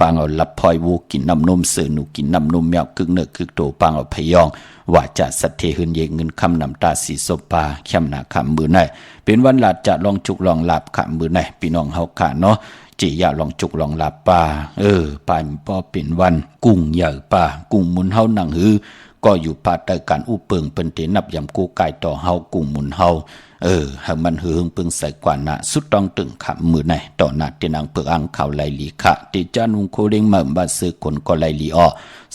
B: ปางเอาลับพลอยวูกินน้ำนมเสือหนูกินน้ำนมแมวกึ่งเนื้อคึกโตปางเอาพยองว่าจะสัตเทหืนเยเงินคำน้ำตาสีสปาเข้มหนาคำมือในเป็นวันหลาดจะลองจุกลองหลับขำมือในพี่น้องเฮาค่ะเนาะจีอย่าลองจุกลองหลับป่าป่าพอเป็นวันกุ้งใหญ่ป่ากุ้งมุนเฮาหนังหือก็อยู่ภาคใต้การอุเปิงเป็นเตนับยำกูไก่ต่อเฮากุ้งมุนเฮาหากมันเฮืองปึงใส่กว่านะสุดต้องตึงขำมือในต่อหน้าเตนังเปิกอังข่าวไลลีขะเตจานุงโคเร่งมาบาซื้อคนก็ไลลี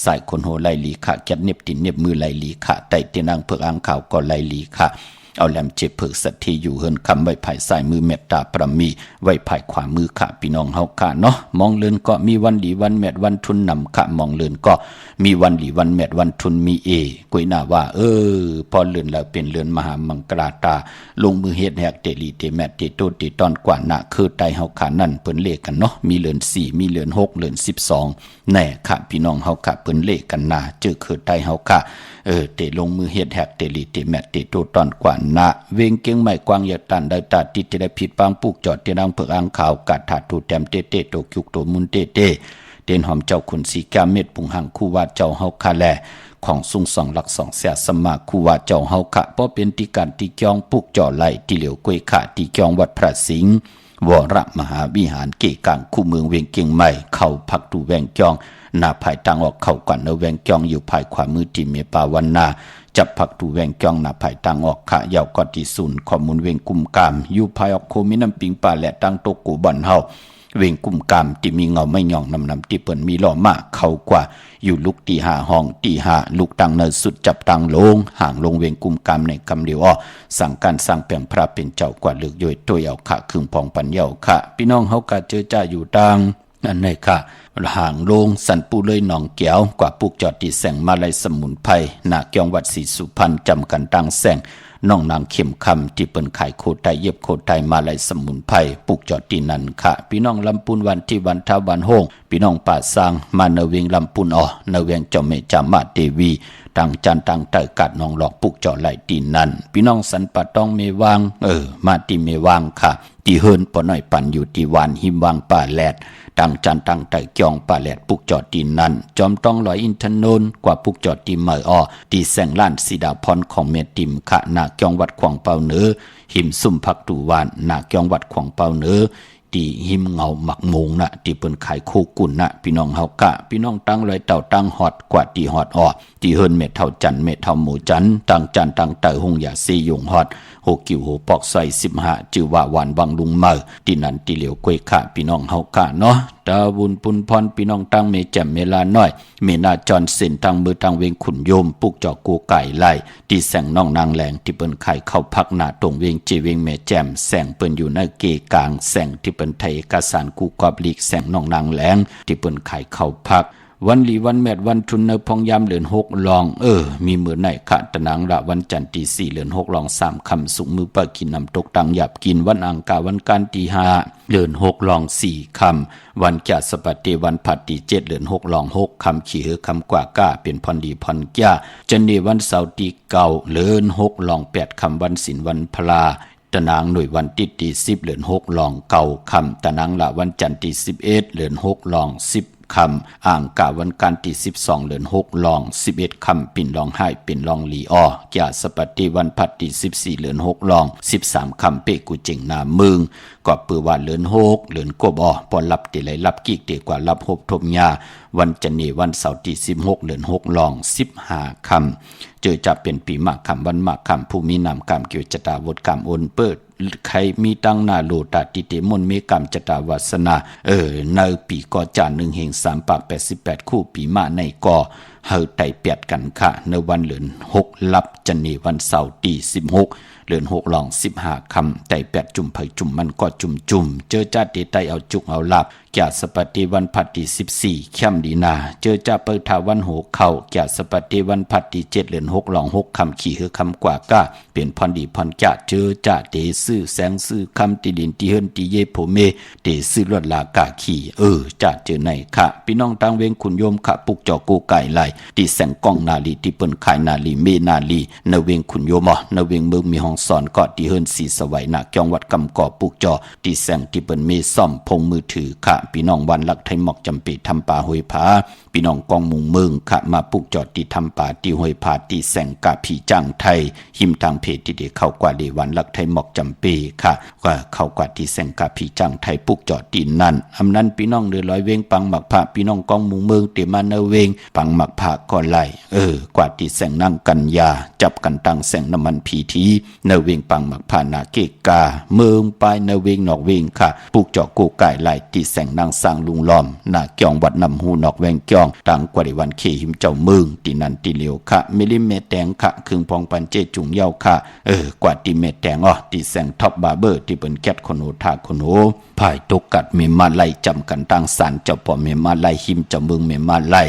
B: ใส่คนโหไลลีขะแกดเน็บตินเน็บมือไลลีขะไตเตนังเปิกอังข่าวก็ไลลีขะเอาแหลมเจ็บเผือกสัตทีอยู่เฮินคำไว้ภายซ้ายมือเมตตาประมีไว้ภายขวามือขะพี่น้องเฮาค่ะเนาะมองเลือนก็มีวันดีวันแมดวันทุนนำขะมองเลือนก็มีวันดีวันแมดวันทุนมีกุยหน้าว่าพอเลือนแล้วเป็นเลือนมหามังกราตาลงมือเฮ็ดแหกเตลีเตแมดเตโตเตตอนกว่านะคือไตเฮาค่ะนั่นเปิ้นเลขกันเนาะมีเลือน4มีเลือน6เลือน12แน่ค่ะพี่น้องเฮาค่ะเปิ้นเลขกันนาเจอคือไตเฮาค่ะเตลงมือเฮ็ดแหกเตลีเตแมดเตโตตอนกว่านะเวงเก่งใหม่กวางอยากตันได้ตาติดจะได้ผิดปางปลูกจอดเตนังเผือกอ่างขาวกัดถาดตูแต้มเตเตโตคิกโตมุนเตเตเต้นหอมเจ้าขุนสีกาเม็ดปุงหังคู่ว่าเจ้าเฮาคาแลของสุง2หลัก2เสียสมาคู่ว่าเจ้าเฮาคะเพราะเป็นติการติจองปลูกจอไหลติเหลียวกวยขะติจองวัดพระสิงห์วรมหาวิหารเกกังคู่เมืองเวียงเก่งใหม่เข้าพักดูแวงจองหน้าภายตังออกเข้าก่อนเนแวงจองอยู่ภายขวามือที่เมปาวันนาจับผักดูแวงจองหน้าภายตังออกขะยาวกอติศูนย์ข้อมูลเวงกุมกามอยู่ภายออกโคมิน้ำปิงป่าและตั้งโตกูบ่อนเฮาเวงกุมกามที่มีเงาไม่ย่องนำที่เปิ้นมีหล่อมากเข้ากว่าอยู่ลุกตีหาห้องตีหาลุกตังเนสุดจับตังลงห่างลงเวงกุมกามในกำเดียวสั่งการสร้างแปลงพระเป็นเจ้ากว่าเลือกย่อยตัวเอาขะครึ่งพองปัญญาค่ะพี่น้องเฮากะเจอจ้าอยู่ตังนั่นเลยค่ะห่างลงสันปูเลยหนองแก้วกว่าปุกจอดที่แสงมาลัยสมุนไพรนาเกียงวัดศรีสุพรรณจำกันตั้งแสงน้องนางเข้มคำที่เปิ้นขายโคไตเย็บโคไตมาลัยสมุนไพรปุกจอดที่นั่นค่ะพี่น้องลำปูนวันที่วันท้าวันโฮงพี่น้องป่าซางมาเนเวียงลำปูนเนเวียงเจ้าเมจามาเทวีตั้งจันตั้งไตกัดน้องหลอกปุกจอดไหลตีนั่นพี่น้องสันปะต้องเมวางมาตีเมวางค่ะตีเฮินปอน้อยปั่นอยู่ที่วานหิมวางป่าแลดตั้งจันตั้งไตจองป่าแลดปุกจอดตีนั่นจอมต้องลอยอินทนนท์กว่าปุกจอดตีเมอตีแสงล้านสีดาพรของเมติมขะนาจองวัดขวางเปาเหนือหิมซุ่มพักตูวานนาจองวัดขวางเปาเหนือตีหิมเงาหมักมงนะตีเปิ้นขายโคกุนนะพี่น้องเฮากะพี่น้องตั้งลอยเต่าตั้งฮอดกว่าตีฮอดตีเฮินเม็ดเท่าจันเม็ดเท่าหมูจันตั้งจันตั้งเต่าหงยาซียงฮอดโหกิวโหปอกใส่15จือว่าหวานวังลุงเมอตีนันตีเหลียวกวยขะพี่น้องเฮากะเนาะตาบุญปุนพรพี่น้องตั้งเมแจ่มเมลาน้อยเมนาจอนเส้นทางมือทางเวงขุนโยมปุกจอกโกไก่ไล่ตีแสงน้องนางแหลงที่เปิ้นไข่เข้าพักหน้าตรงเวงเจเวงเมแจ่มแสงเปิ้นอยู่ในเกกลางแสงที่เปิ้นไทยเอกสารกูกอบลีกแสงน้องนางแหลงที่เปิ้นไข่เข้าพักวันลีวันแมดวันทุนเนพองยามเหลือน6ลองมีมือไหนขะตะนางละวันจันทร์ตี4เหลือน6ลอง3คำสุกมือปะกินน้ำตกตังหยับกินวันอังคารวันการตี5เหลือน6ลอง4คำวันจัสปะเตวันผัดตี7เหลือน6ลอง6คำขี่เหือคำกว่าก้าเป็นพรดีพรก้าจันเดวันเสาร์ตีเก่าเหลือน6ลอง8คำวันศิลวันพลาตะนางหน่วยวันติดตี10เหลือน6ลองเก่าคำตะนางละวันจันทร์ตี11เหลือน6ลอง10 คำอ่างกาวันการที่12เดือน6ลอง11คำปิ่นลองให้ปิ่นลองลีอ้อแก่สปัตติวันพัดที่14เดือน6ลอง13คำเปกูเจงนามึงก็ปือว่าเดือน6เดือนกบอ้อพอรับติไหลรับกิกดีกว่ารับหบทมยาวันจันทร์วันเสาร์ที่16เดือน6ลอง15คำเจอจะเป็นปีมะคำวันมะคำผู้มีนามกรรมเกี่ยวจตาวดกรรมโอนเปิดใครมีตังนาโลตาติเตมนเมกรรมจตาวาสนาในปีก่อจาน1แห่ง3ปาก88คู่ปีมะในก่อเฮาไต่เปียดกันค่ะในวันเดือน6ลับจันทร์วันเสาร์ที่16เดือน6ลอง15คำไต่เปียดจุ่มไผจุ่มมันก็จุ่มเจอจ้าติไตเอาจุกเอาลับแก่สปฏิวันพัดที่14ค่ำดีนาเจอจ้าเปิดทาวันโหเข้าแก่สปฏิวันพัดที่7เดือน6ลอง6คำขี่คือคำกว่าก้าเปลี่ยนพรดีพรจะเจอจ้าเตซื้อแสงซื้อคำติดินติเฮิรนติเยโผเมเตซื้อลวดลากาขี่จ้าเจอในค่ะพี่น้องต่างเวงคุณโยมค่ะปุกจอกูไก่ไหลติแสงกองนาลีที่เปิ้นขายนาลีเมนาลีนเวงคุณโยมนเวงเมืองมีห้องสอนก็ติเฮิรนสีสวัยนาจองวัดกำก่อปุกจอติแสงที่เปิ้นเมซ่อมพงมือถือค่ะพี่น้องวันลักไทยหมอกจำปีทำป่าห้วยผาพี่น้องกองมุงเมืองค่ะมาปุกจอดที่ทำป่าที่ห้วยผาที่แสงกะผีจังไทยหิมทางเพจที่เด็กเข้ากว่าดีวันลักไทยหมอกจำปีค่ะว่าเข้ากว่าที่แสงกะผีจังไทยปุกจอดที่นั่นอำนั้นพี่น้องเดือดร้อยเวงปังหมักผาพี่น้องกองมุงเมืองเตมาเนเวงปังหมักผาก่อนไหลกว่าที่แสงนั่งกันยาจับกันตั้งแสงน้ำมันผีทีเนเวงปังหมักผานาเกกาเมืองไปเนเวงนอกเวงค่ะปุกจอดกูไก่ไหลที่แสงนางสร้างลุงล้อมนาเกียงวัดนำหูนอกแวงเกียงต่างกว่าในวันเคหิมเจ้าเมืองตีนันตีเหลียวค่ะมิลิเมแตงค่ะคึงพองปันเจจุงเย้าค่ะกว่าตีเมแตงตีแสงท็อปบาร์เบอร์ที่เป็นแคทคนโหทาคนโหภายตกกัดเมมาไล่จำกันตั้งสารเจ้าพ่อเมมาไล่หิมเจ้าเมืองเมมาไล่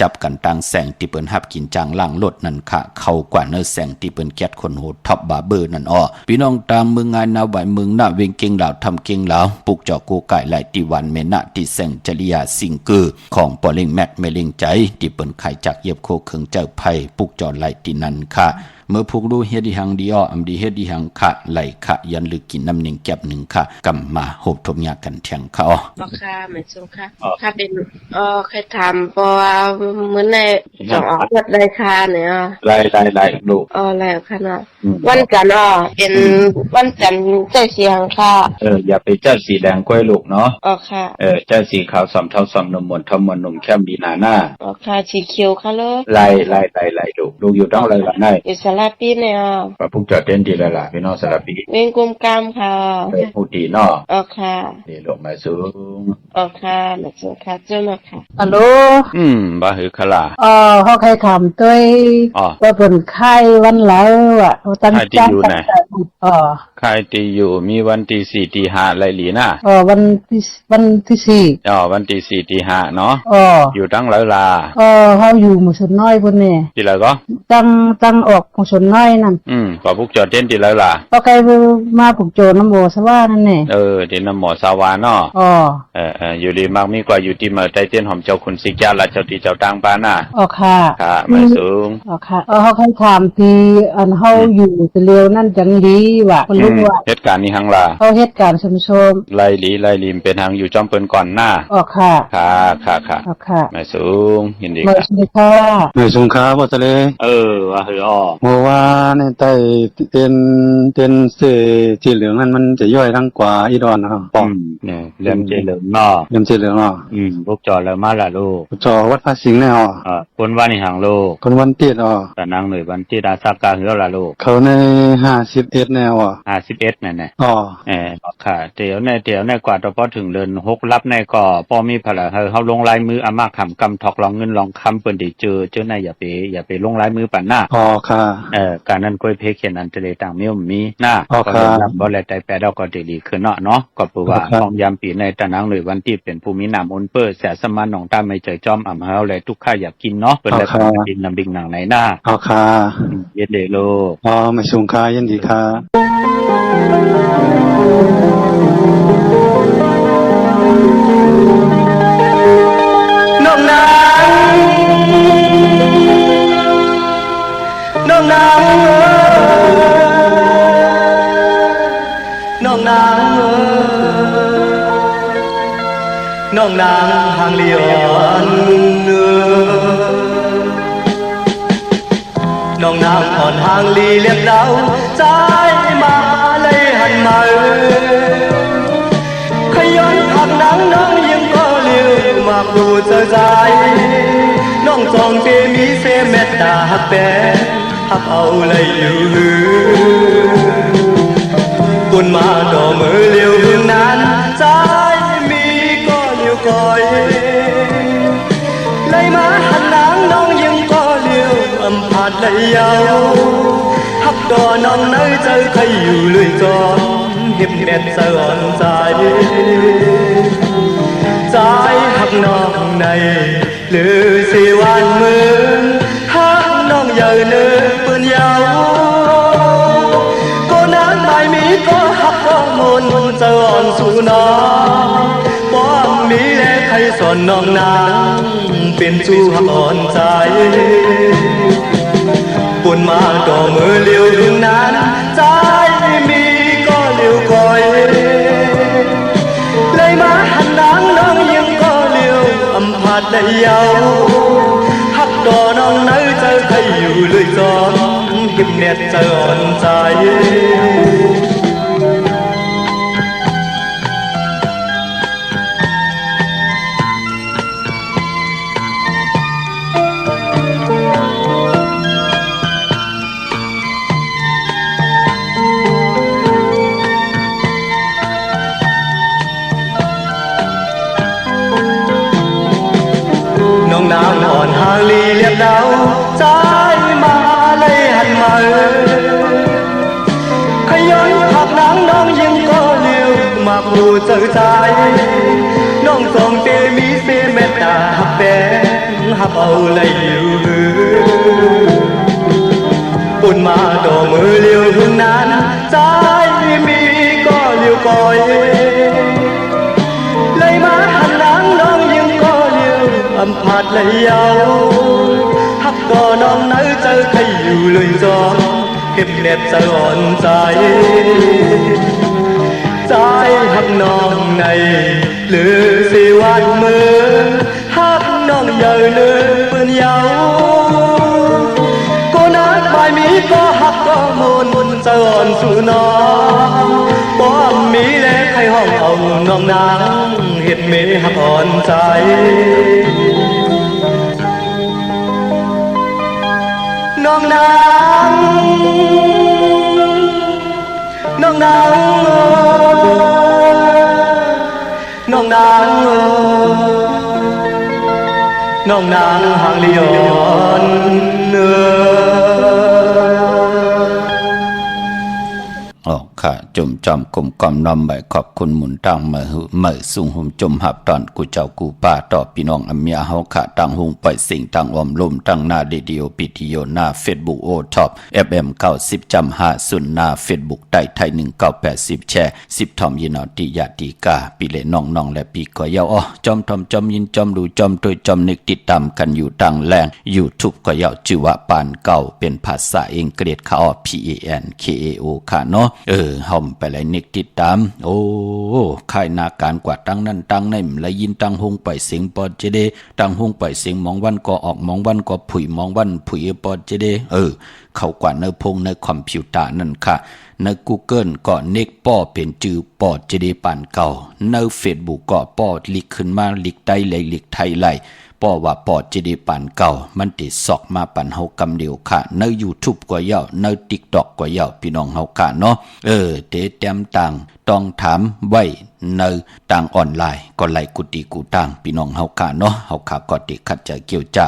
B: จับกันตั้งแสงที่เป็นหับกินจางล่างรถนั่นค่ะเข้ากว่าเนื้อแสงที่เป็นแคทคนโหท็อปบาร์เบอร์นั่นพี่น้องตามเมืองงานนาไหวเมืองหน้าเวงเก่งเหล่าทำเก่งเหล่าปลูกเจาะกูไก่ไหลตีวันเมนะตีแสงจริยาสิงเกอร์ของปอลิงแมทเมลิงใจที่เปิ้นไข่จากเย็บโคเคืองเจ้าไผ่ปุกจอดไหลตีนันค่ะเมื่อพวกรู้เฮ็ดดีหังดีอำดีเฮ็ดดีหังค่ะไหลค่ะยันลึกกินน้ำหนึ่งแก็บหนึ่งค่ะกำมาโหบทมยากันเถียงค่ะ
D: บ่ค่ะเหมือนซุค่ะค่ะเป็นเคยทำเพราะว่าเหมือนในสองออกวัดรายคาเนี่ย
E: ไล่ลูก
D: แล้วค่ะเนาะวันจันทร์เป็นวันจันทร์เจ้าสีหังค่ะ
E: อย่าไปเจ้าสีแดงกล้วยลูกเนาะ
D: ค่ะ
E: เจ้าสีขาวสอมเท่าสอมนมมนทำมนนมแค่มีหน้า
D: ค่ะสีเขียวค่ะเลย
E: ไล่ลูกอยู่ต้องเลยล่ะได้
D: อยู่สลับปีเนี่ย
E: พระพุทธเจ้าเต้นดีแล้วล่ะพี่น้องสลับปี
D: เวงกุมกรรมค่ะ
E: ผู้ดีเนาะ
D: ค่ะ
E: นี่ลงมาสูง
D: ค่ะมาสูงค่ะเจ้ามาค่ะ
F: ฮัลโหล
E: บ่หือคลา
F: เฮาใครถามด้วยว่าเพิ่นไข้วันแล้วตั้งใจ
E: ไข้ตีอยู่มีวันที่4ที่5ไล่หลีน่ะ
F: วันที่
E: 4วันที่4ที่5เนาะอยู่ตั้งแล้วล่ะ
F: เฮาอยู่หมู่ชนน้อยพุ่นนี่
E: ที่แล้วก็
F: ตั้งออกหมู่ชนน้อยนั่น
E: ก็พุกจอดเต้นที่แล้วล่ะ
F: ใครมาปุกโจน้ำโมสวานั่นแน่
E: ที่น้ำหมอสาวาเนาะอยู่ดีมากมีกว่าอยู่ที่มาใต้เต้นหอมเจ้าคุณสิกาละเจ้าที่เจ้าต่างปาน่ะ
F: ค่ะ
E: ไม่สูง
F: ค่ะเฮาใครถามที่อันเฮาอยู่ไปเร็วนั่นจังดีว่าบ่รู้ว่า
E: เหตุการณ์นี้หังล่ะ
F: เหตุการณ์ชม
E: ไล่หลีเป็นทางอยู่จอมเปิ้นก่อนหน้า
F: ค่ะ
E: ไม่สูงยินดี
F: ค่ะ
C: ไม่สูงครับบ่ทะเล
E: ว่าเ
C: เมื่อวานในใต้เต้นเสสีเหลืองนั้นมันจะย่อยทั้งกว่าอีดอนนะครับ
E: เนี่ยเล่มเจเหลืองเนาะพวกจอแล้วมาล่ะลูก
C: จอวัดพระสิงห์แน่
E: คนว่านี่หังลูก
C: คนวันติด
E: ตะนางหน่วยวันติดอาสักกาเหือล่ะลูก
C: เขาใน51แนว
E: 51นั่นน่ะค่ะเดี๋ยวในกว่าพอถึงเดือน6รับในก็พอมีพละเฮาลงลายมืออามาขำกำทอกลองเงินลองคำเปิ้นได้เจอในอย่าไปลงลายมือปั่นหน้า
C: ค่ะ
E: การนั้นก้อยเพเขียนอันทะเลต่างมีหน้าก็รับบ่แลใจแปดก็ดีขึ้นเนาะก็เพราะว่าต้องยามปีในตะนางหน่วยวันที่เป็นภูมินามอนเปอร์แสสมานหนองตาไม่ใจจอมเฮาและทุกข้าอยากกินเนาะเปิ้นได้กินน้ำดิ่งหนังในหน้า
C: ค่ะ
E: เย็นเดโล
C: ไม่สูงค่ะยินดีค่ะ
A: น้องนางน้องนางน้อง
C: องนางหางเลียนน้องนางอ่อนหางลีเรียบเราใจมาเลยหันมาขย้อนหักนางน้องยังก็เลี้ยวมาดูเจอใจน้องจองเตมีเสเม็ดตาหักแปหักเอาเลยอยู่บุญมาดอกมือเลี้ยวหึงนั้นใจมีก็เลี้ยวก่อยเลยมาหันนางน้องยังก็เลี้ยวอำพาดเลยยาวหักดอน้องเนยเจอใครอยู่เลยจอมเห็บแดดสะอ่อนใจใจหักน้องในหรือสิวันมือหักน้องใหญ่เนื้อปืนยาวก็นั้นไม่มีก็หักก็มนจะอ่อนสู่น้องบ่มีแลใครสอนน้องนางเป็นจูหักอ่อนใจปุ่นมาดอกมือเลี้ยวถึงนั้นใจมีก็เลี้ยวก่อยเลยมาหันนางน้องยังก็เลี้ยวอำพาดได้ยาวหักดอน้องเนยเจอใครอยู่เลยจอมหิบเน็ตจะอ่อนใจน้องนางอ่อนหางลีเรียบดาวใจมาเลยหันมาขย้อนหักนางน้องยังก็เลี้ยวมาพูดเจอใจน้องสองเตมีเสเม็ดตาหักแดงหักเอาเลยอยู่ปุ่นมาดอกมือเลี้ยวหึงนั้นใจมีก็เลี้ยวก่อยเลยมาหันนางน้องยังก็เลี้ยวอำพาดเลยยาวหักก็น้องเนยเจอใครอยู่เลยจอมเก็บเน็ตจะอ่อนใจใจหักน้องในหรือสิวันมือหักน้องใหญ่เนื้อปืนยาวก็นัดไม่มีก็หักก็มนจะอ่อนสู่น้องบ่มีแลใครห้องเอาน้องนางเห็ดเมหักอ่อนใจน้องนางน้องนางน้องนางน้องนางหางเลียนเนื้อ
B: ออกค่ะจมจอมกลมกอมน้อมใบขอบคุณหมุนตังเมื่อสูงหุ่มจมหับตอนกูเจ้ากูป้าต่อพี่น้องอเมียเฮาค่ะตังหุงไปสิ่งตังอมลมตังหน้าเรดิโอปิทิโยหน้าเฟซบุ๊กโอท็อป FM 90.50หน้าเฟซบุ๊กได้ไทย1980แชร์10ทอมยินอติยาติกาปีเลน้องๆและปีก็ยาวอ้อจอมทอมจอมยินจอมดูจอมโดยจอมนึกติดตามกันอยู่ตังแรง YouTube ก็ยาวชื่อว่าปานเก่าเป็นภาษาอังกฤษค่ะอ้อ PANKAO ค่ะเนาะเฮาไปเลยนิกติดตามโอ้ค่ายนาการกว่าตั้งนั้นตั้งในละยินตั้งหงไปเสียงปอดเจเดตั้งหงไปเสียงมองวันก็ออกมองวันก็ผุยมองวันผุยปอดเจเดเข้ากว่าในพงในคอมพิวเตอร์นั่นค่ะใน Google ก็เน็กป้อเป็นจื่อปอดเจเดปานเก่าใน Facebook ก็ป้อลิกขึ้นมาลิกใต้เลยลิกไทยไหลป้อว่าปอดจะได้ปานเก่ามันติดซอกมาปันเฮากำเดียวค่ะใน YouTube ก็ยาวใน TikTok ก็ยาวพี่น้องเฮาค่ะเนาะเตเต็มต่างต้องถามไว้ในต่างออนไลน์ก็ไล่กุฏิกูต่างพี่น้องเฮาค่ะเนาะเฮาค่ะก็ติขัดใจเกี่ยวจ้า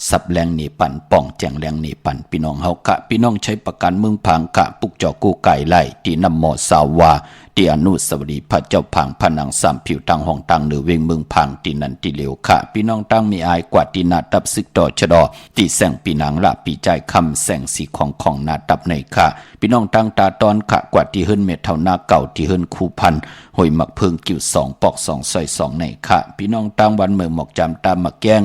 B: สับแรงนี่ปั่นป่องแจงแรงนี่ปั่นพี่น้องเฮาค่ะพี่น้องใช้ประกันเมืองพังกะปุกจอกูไก่ไล่ที่นำหมอสาวาที่อนุสาวรีย์พระเจ้าพังผนังสามผิวตังห้องตังเหนือเวงเมืองพังที่นันที่เหลียวค่ะพี่น้องตั้งมีอายกว่าที่นาตับซึกต่อชะดอที่แสงปีนังละปีใจคำแสงสีของนาตับในค่ะพี่น้องตั้งตาตอนค่ะกว่าที่เฮิรนเม็ดเท่านาเก่าที่เฮิรนคูพันหอยหมักเพิงกิ่ว2ปอก2ซอย2ในค่ะพี่น้องตั้งวันเมืองหมอกจำตามมาแกง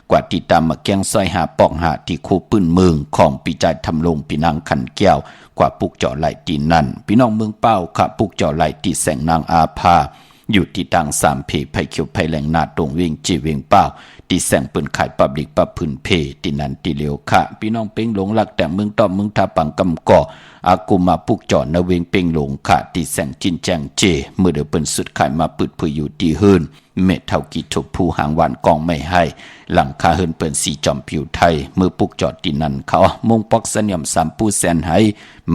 B: กว่าที่ตามมาแกงซอยหาปอกหาที่คูปืนเมืองของปีใจทำลงปีนังขันแก้วกว่าปุกเจาะไหลตีนั่นพี่น้องเมืองเป้าค่ะปุกเจาะไหลตีแสงนางอาภา อยู่ที่ต่างสามเพไผเขียวไผแหลงนาตรงเวงจีเวงเป้าที่แสงเปิ้นขายปับลิกปับพื้นเพที่นันติเหลียวค่ะพี่น้องเป้งหลงหลักแต่เมืองตอมเมืองทาปังกำก่ออากูมาปุกจอดนเวงเป้งหลงค่ะที่แสงจินแจงเจเมื่อเดือเปิ้นสุดขายมาปืดเพื่ออยู่ที่เฮินเม็ดเท่ากี่ทบผู้หางหวานกองไม่ให้หลังคาเฮินเปิ้นสีจอมผิวไทยมือปุกจอดที่นั่นเขามงปอกสัญญมสามปูแสนให้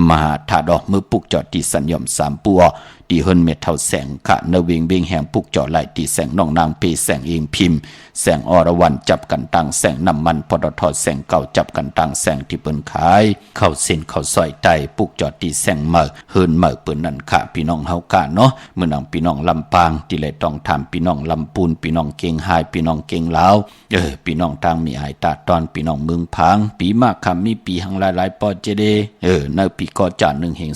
B: มหาถาดอกมือปุกจอดที่สัญญมสามปูตีเฮินเม็ดเท่าแสงค่ะนเวงเบงแหงปุกจอดไหลตีแสงน้องนางเพแสงเองพิมพ์แสงอรวรรณจับกันตังแสงน้ำมันปตทแสงเก่าจับกันตังแสงที่เปิ้นขายเข้าเส้นเข้าซอยไตปุกจอดตีแสงเมื่อเฮินเมื่อเปิ้นนั่นค่ะพี่น้องเฮากะเนาะเมื่อนางพี่น้องลำปางที่เลยต้องทำพี่น้องลำปูนพี่น้องเก่งหายพี่น้องเก่งลาวพี่น้องทางมีหายตาตอนพี่น้องเมืองพังปีมากคำมีปีหังหลายๆปอเจเดในปีก่อจาน1แห่ง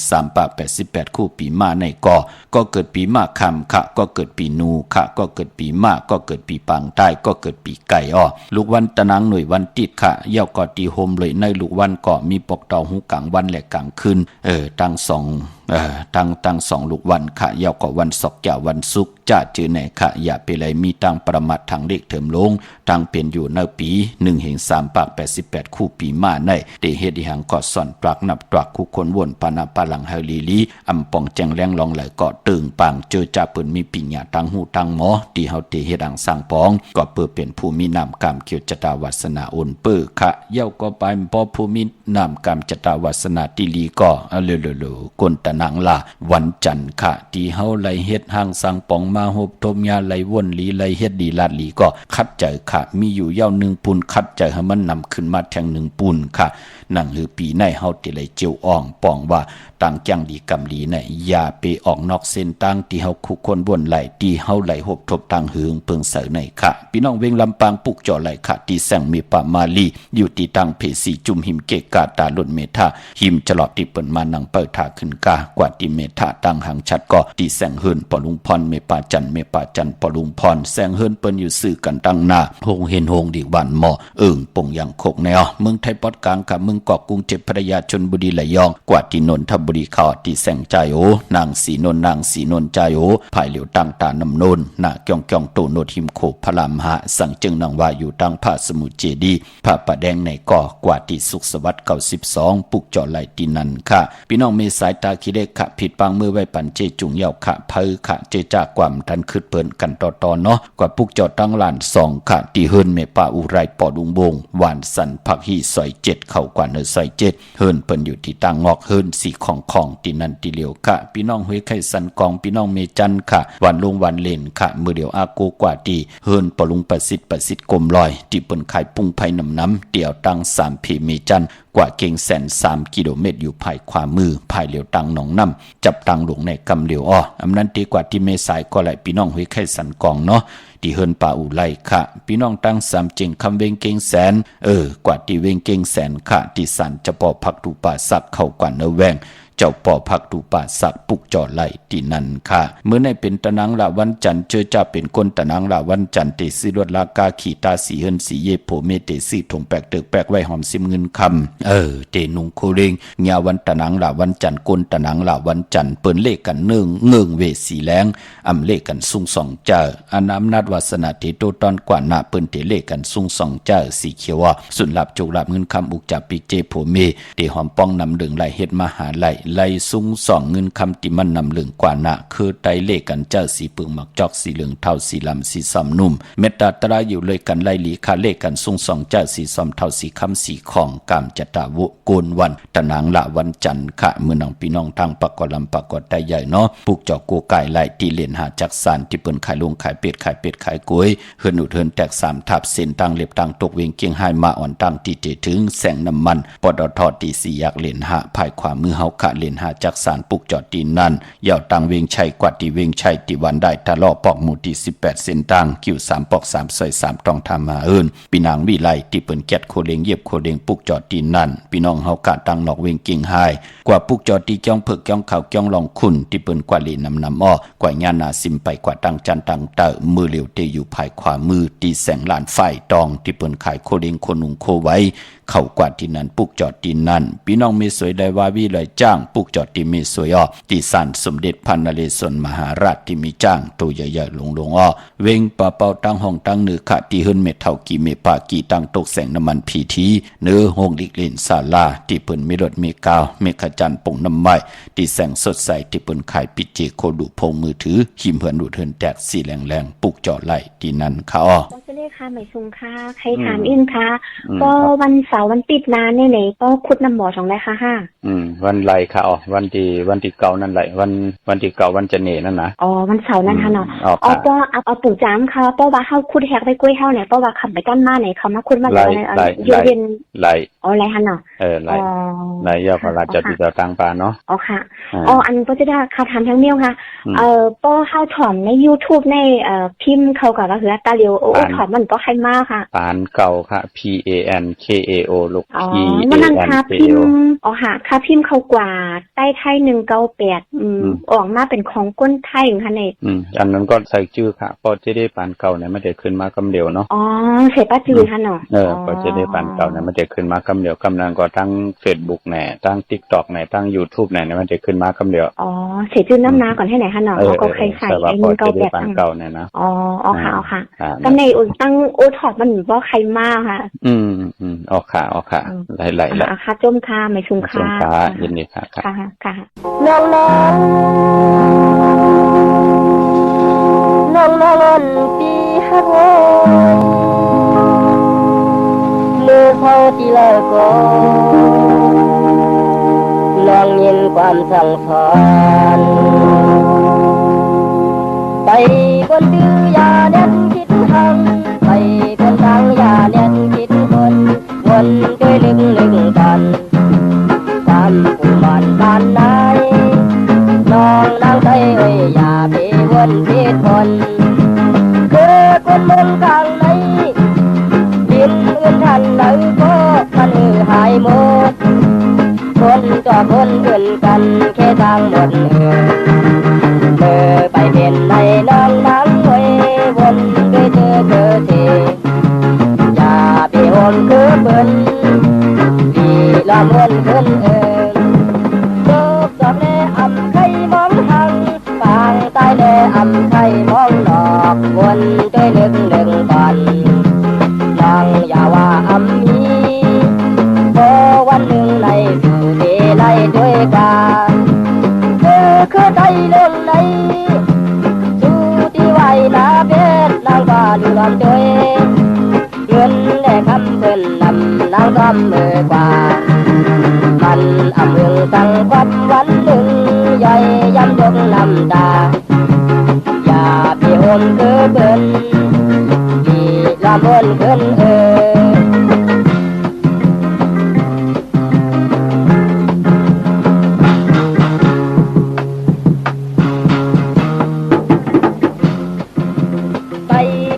B: 388คู่ปีมาในก็เกิดปีมากคำค่ะก็เกิดปีนูค่ะก็เกิดปีมากก็เกิดปีปังใต้ก็เกิดปีไก่ลูกวันตะนางหน่วยวันติดค่ะเย่าก็ตีโฮมเลยในลูกวันก็มีปกตอหูกลางวันและกลางคืนตั้งตั้งสองลูกวันค่ะเย่าก็วันศกแก่วันศุกร์จะจือไหนค่ะอย่าไปเลยมีตังประมาททางเลขเถิมลงตังเป็นอยู่ในปี1แห่ง388คู่ปีมาในเดเฮ็ดหังก็สอนปลักนับตรักคู่คนวนปานาปาลังเฮลีลีอำปองแจงแรงลองไหลก็ตึงปังเจอจ่าเปิ้นมีปิญญาทางหูทางหมอที่เฮาเตเฮ็ดหังสร้างปองก็เพื่อเป็นผู้มีนามกรรมเกี่ยวจตาวาสนาโอนเปื้อค่ะเย่าก็ไปพอผู้มีนามกรรมจตาวาสนาติลีก็เลกนตะนางล่ะวันจันทร์ค่ะที่เฮาไหลเฮ็ดหังสร้างปองมาหบทมยาไหลวนลีไหลเฮ็ดดีลาดลีก็คัดใจค่ะมีอยู่ยาว1ปูนคัดใจให้มันนำขึ้นมาแทง1ปูนค่ะนั่งหือปีในเฮาติไหลเจียวอ่องปองว่าต่างจังดีกำลีในอย่าไปออกนอกเส้นตั้งที่เฮาคุคนบนไหลที่เฮาไหลหบทบทางหึงเพิงเสในค่ะพี่น้องเวงลำปางปุกจ่อไหลค่ะที่แสงมีปามาลีอยู่ที่ตังเพสีจุมหิมเกกาตาลุนเมธาหิมจลอดที่เปิ้นมานังเปิดถาขึ้นกากว่าที่เมธาตั้งหังชัดก็ที่แสงเฮินปอลุงพรเมปาจันปอลุงพรแสงเฮินเปิ้นอยู่ซื่อกันตั้งหน้าโฮงเฮนโฮงดีวันหมอปงยังโคกแนวเมืองไทยปอดกลางกับเมืองเกาะกรุงเทพพระยาชลบุรีระยองกว่าที่นนทบุรีเขาที่แสงใจโอนางสีนนใจโอภายเหลียวตั้งตานำนนนาเกียงโตโนทิมโคพลามหาสังจึงนางว่าอยู่ตั้งพระสมุทรเจดีพระประแดงในก่อกว่าที่สุขสวัสดิ์92ปุกจ่อไหลที่นั่นค่ะพี่น้องมีสายตาคิเล็กค่ะผิดปังมือไว้ปันเจจุงเยาค่ะเพอค่ะเจจากความทันคืดเปิ้นกันต่อเนาะกว่าปุกจ่อตั้งลาน2ค่ะที่เฮินเมปาอุไรปอดุงบงหวานสันผักฮีซอย7เข้ากว่าเนซอย7เฮินเปิ้นอยู่ที่ตั้งงอกเฮินสีของที่นั่นที่เหลียวค่ะพี่น้องห้วยไข่สันกองพี่น้องเมจันค่ะวันลงวันเล่นค่ะมือเดียวอาโกกว่าที่เฮินปลุงประสิทธิ์กลมลอยที่เปิ้นขายปุ้งไผ่น้ำเดี่ยวตั้ง3พีเมจันกว่าเก่งแสน3กิโลเมตรอยู่ภายขวามือภายเหลียวตังหนองน้ำจับตังหลงในกำเหลียวอำนั้นตีกว่าที่เมสายก็ไหลพี่น้องห้วยไข่สันกองเนาะที่เฮินป่าอุไลค่ะพี่น้องตั้ง3เจงคำเวงเก่งแสนกว่าที่เวงเก่งแสนค่ะที่สันจะปอพักตูป่าสักเข้ากว่าเนแวงเจ้าป่อพักตูป่าสักปุกจ่อไหลที่นั่นค่ะเมื่อในเป็นตะนังละวันจันทร์เจอจ้าเป็นคนตะนังละวันจันทร์เตสิรวดลากาขีตาสีเฮินสีเยโผเมเตสีถงแปกเตึกแปกไว้หอมซิมเงินคำเตนุงโคเรงญาวันตะนังละวันจันทร์กนตะนังละวันจันทร์เปิ้นเลขกันเงืองเวสีแรงอำเลขกันซุง2เจ้าอานามนาดวาสนาเตโตตอนกว่าหน้าเปิ้นเตเลขกันซุง2เจ้าสีเขียวสุนลับจุกลับเงินคำอุกจับปีเจโผเมเตหอมป้องนำดึงไหลเฮ็ดมหาไหลซุง2เงินคำติมันนำเหลืองกว่าหน้าคือไตเลขกันเจ้าสีปึงหมักจอกสีเหลืองเท่าสีลำสีซ้ำนุ่มเมตตาตราอยู่เลยกันไล่หลีคาเลขกันซุง2เจ้าสีซ้ำเท่าสีคำสีของกามจตาวุโกนวันตะนางละวันจันทร์ค่ะมื้อนางพี่น้องทางปากกอลำปากกอไตใหญ่เนาะปุกจอกโกไก่ไหลที่เล่นหาจักสานที่เปิ้นขายลงขายเป็ดขายกล้วยเฮินอุดเฮินแตก3ทับเส้นตั้งเล็บตั้งตกเวงเกียงไห้มาอ่อนตั้งที่เจถึงแสงน้ำมันปตทตี4อยากเล่นหาภายขวามือเฮาค่ะเล่นหาจักสานปุกจอดตีนั่นยาวตังเวงชัยกว่าที่เวงชัยที่วันได้ทะเลาะปอกหมู่ที่18เส้นตั้งคิว3ปอก3ซอย3ต้องทำมาพี่นางวิไลที่เปิ้นแกดโคเลงเย็บโคเลงปุกจอดตีนั่นพี่น้องเฮากะตั้งนอกเวงเกียงไห้กว่าปุกจอดตีจ้องเพิกจ้องข้าวจ้องลองคุณที่เปิ้นกว่าเล่นน้ำกว่าญาณาซิมไปกว่าตั้งจันตั้งเตอมือเหลียวเตอยู่ภายขวามือที่แสงลานไฟตองที่เปิ้นขายโคเลงโคนุงโคไว้ เข้ากว่าที่นั้นปุกจอดที่นั่นพี่น้องมีสวยได้ว่าวิเลยจ้างปุกจอดที่มีสวยอ้อที่ศาลสมเด็จพระนเรศวรมหาราชที่มีจ้างตัวใหญ่ๆลงอ้อเวงปะเป่าตั้งห้องตั้งเนื้อขะที่หึ่นเม็ดเท่ากี่เมปากี่ตั้งตกแสงน้ำมันพีทีเนื้อห้องลิกลินศาลาที่เปิ้นมีรถมีกาวมีขจันปงน้ำไม้ที่แสงสดใสที่เปิ้นขายปิเจโคดูพงมือถือหิมเหินดูเทินแตกสีแรงๆปุกจอดไหลที่นั่นค่ะอ้อ
G: จะได้ค่ะหมายซุงค่ะใครถามอินค่ะก็วันเสาร์วันติดนานเนี่ยไหนก็คุดน้ำบ่อของไรค่ะ
E: วันไรค่ะอ๋อวันที่เก่านั่นแหละวันที่เก่าวันจะเนนั่นนะ
G: อ๋อวันเสาร์นั่นค่ะเนาะอ๋อป้อเอาปู่จามค่ะป้อว่าเฮาคุดแฮกไปกล้วยเฮาเนี่ยป้อว่าขับไปกันมาไหนเขามาคุดมาแล้วเย็น
E: ไร
G: อ๋อไรค่ะเนาะ
E: ไรยาพระราชบิดาต่างปาเนาะ
G: อ๋อค่ะอ๋ออันก็จะได้ค่ะถามทั้งเมียวค่ะป้อเฮาถอมใน YouTube ในพิมพ์เขาก็คือตาเลียวโอ้ถอมมันก็ใครมากค่ะ
E: ปานเก่าค่ะ PANKAO ลูก
G: มันนั่นค่ะพิมพ์อ๋อค่ะค่ะพิมพ์เขากว่าใต้ไทย198ออกมาเป็นของก้นไทยค่ะเนี่ย
E: อันนั้นก็ใส่ชื่อค่ะพอจะได้ปานเก่าเนี่ยไม่ได้ขึ้นมากำเดียวเนาะ
G: อ๋อใส่ป้าจือค่ะเนาะ
E: พอจะได้ปานเก่าเนี่ยไม่ได้ขึ้นมากำเดียวกำลังก็ทั้ง Facebook แหน่ทั้ง TikTok แหน่ทั้ง YouTube แหน่ไม่ได้ขึ้นมากำเดียว
G: อ๋อใส่ชื่อน้ำนาก่อนให้ไหนค่ะเนาะก็ใครใส่
E: ไอ้198ปานเก่าเนี่ยนะ
G: อ๋อค่ะก็ในตั้งโอทอดมันบ่ใครมากค่ะ
E: ออกค่ะไหล
G: ๆค่ะจมค่ะไม่ชุมค่ะ
E: ยินดีค่ะ
G: ค่ะน้องปีฮักมือเขาที่ละก็ลองยินความสั่งสอนไปบนดื้อยาเน้นคิดทำไปบนทางยาเน้นคิดวนด้วยลึกกันความผู้มันบ้านไหนน้องนางไทยเอ้ยอย่าไปวนผิดคนคือคนเมืองกลางไหนดินอื่นทันไหนก็มันหายหมดคนต่อคนอื่นกันแค่ทางหมดไปเป็นในน้องนางเอ้ยวนด้วยเธอทีอย่าไปหอมคือเปิ้นที่ละมวนขึ้นโลกสอบแลอำไข่มองหังปางตายแลอำไข่มองดอกวนด้วยลึกก่อนนางอย่าว่าอำมีพอวันหนึ่งในสู่ที่ในด้วยกันคือใจเรื่องไหนสู่ที่ไหวนาเพชรนางก็ลืมด้วยเงินและคำเพิ่นนำนางก็มือกว่ามันอำเมืองตั้งความวันหนึ่งใหญ่ย้ำยกน้ำตาอย่าพี่โอมคือเพิ่นที่ละมนขึ้นไป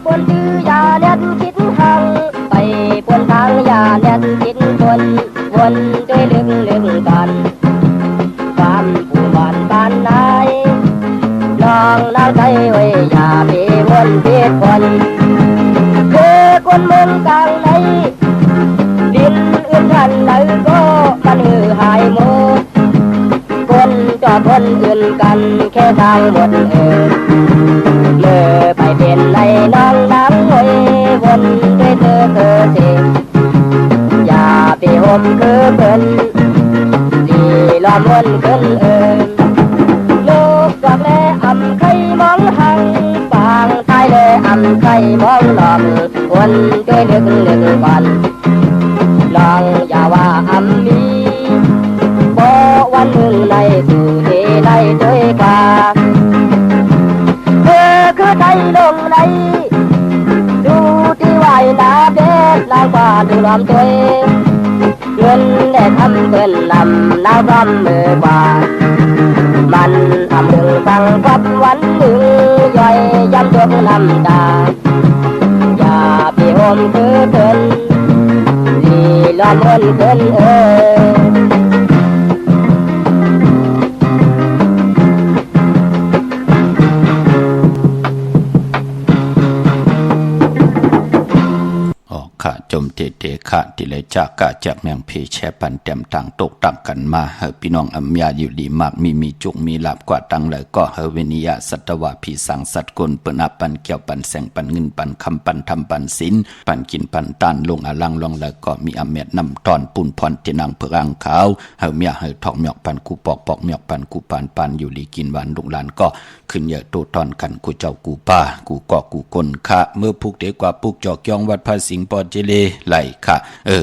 G: บนดื้อยาเน็ตคิดทางไปบนทางยาเน็ตคิดวนด้วยลึกกันความผู้มันบ้านไหนน้องนางไทยเอ้ยอย่าไปวนผิดคนคือคนเมืองกลางไหนดินอื่นทันไหนก็มันหายหมดคนต่อคนอื่นกันแค่ทางหมดเมื่อไปเป็นในน้องนางเอ้ยวนด้วยเธอทีอย่าไปหอมคือเปิ้นที่ล้อมวนขึ้นโลกกลับแลอำไข่มองหังปางตายแลอำไข่มองหลอมวนด้วยลึกก่อนน้องอย่าว่าอำมีพอวันหนึ่งในสู่ที่ในด้วยกันคือใจลงในดูที่ไหวนาเพชรนางว่าดูล้อมตัวเงินได้ทำเงินนำนางร่ำมือกว่ามันทำหนึ่งฟังกับวันหนึ่งย่อยย้ำยกน้ำตาอย่าพี่โอมคือเพิ่นที่ล้อมวนขึ้น
B: ค่ะจ จมเตขะที่เลยจากกะจากเมืองเพแชปันเต็มต่างตกต่างกันมาเฮาพี่น้องอำยาอยู่ดีมากมีจุกมีลาบกว่าตังเลยก็เฮาเวนิยะสัตวะผีสังสัตว์กลเปิ้นอับปันเกี่ยวปันแสงปันเงินปันคำปันทำปันศีลปันกินปันตานลงอลังลงแล้วก็มีอเมดนำตอนปุ่นพรที่นางเพื่ออังขาวเฮาเมียเฮาทอกหมอกปันกูปอกหมอกปันกูปันอยู่ลีกินหวานลูกหลานก็ขึ้นเยอะโตตอนกันกูเจ้ากูป้ากูเกาะกูกลคะเมื่อพุกเด็กกว่าพุกจอกยองวัดพระสิงห์ปอเจเลไหลค่ะ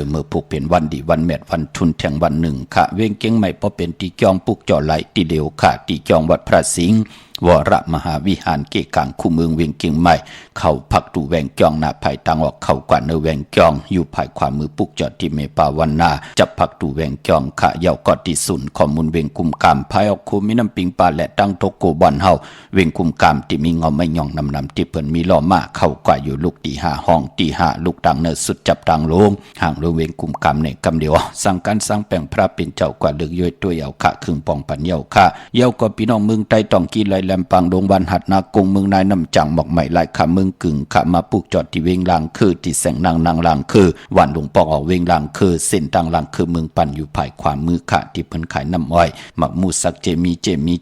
B: เมื่อพุกเป็นวันดีวันแมดวันทุนแทงวันหนึ่งค่ะเว้งเก่งใหม่พอเป็นตีจองปุกจ่อไหลตีเดียวค่ะตีจองวัดพระสิงห์วรมหาวิหารเกกังคู่เมืองเวียงเก่งใหม่เข้าพักตูแวงจองหน้าภายตังออกเข้ากว่าเนแวงจองอยู่ภายขวามือปุกจอดที่เมปาวันนาจับพักตูแวงจองค่ะเยาวกอติสุนข้อมูลเวียงกุมกามภายออกคูมีน้ำปิงปลาและตั้งโตโกบอนเฮาเวียงกุมกามที่มีเงาไม่ย่องนำที่เพิ่นมีล้อมาเข้ากว่าอยู่ลูกตี5ห้องตี5ลูกตังเนสุดจับตังลงห่างโรงเวียงกุมกามในกำเดียวสั่งการสร้างแปลงพระเป็นเจ้ากว่าเลือกย่อยตัวเยาวค่ะครึ่งปองปันเยาวค่ะเยาวก็พี่น้องเมืองใต้ต้องกีไหลแหลมปังดงวันหัดนากงเมืองนายน้ำจังหมอกใหม่ลายขาเมืองกึ่งขามาปลูกจอดที่เวงลางคือที่แสงนางลางคือวันหลวงปอกออกเวงลางคือเส้นทางลางคือเมืองปั่นอยู่ภายขวามือขาที่เพิ่นขายน้ำอ้อยหมักมูสักเจมี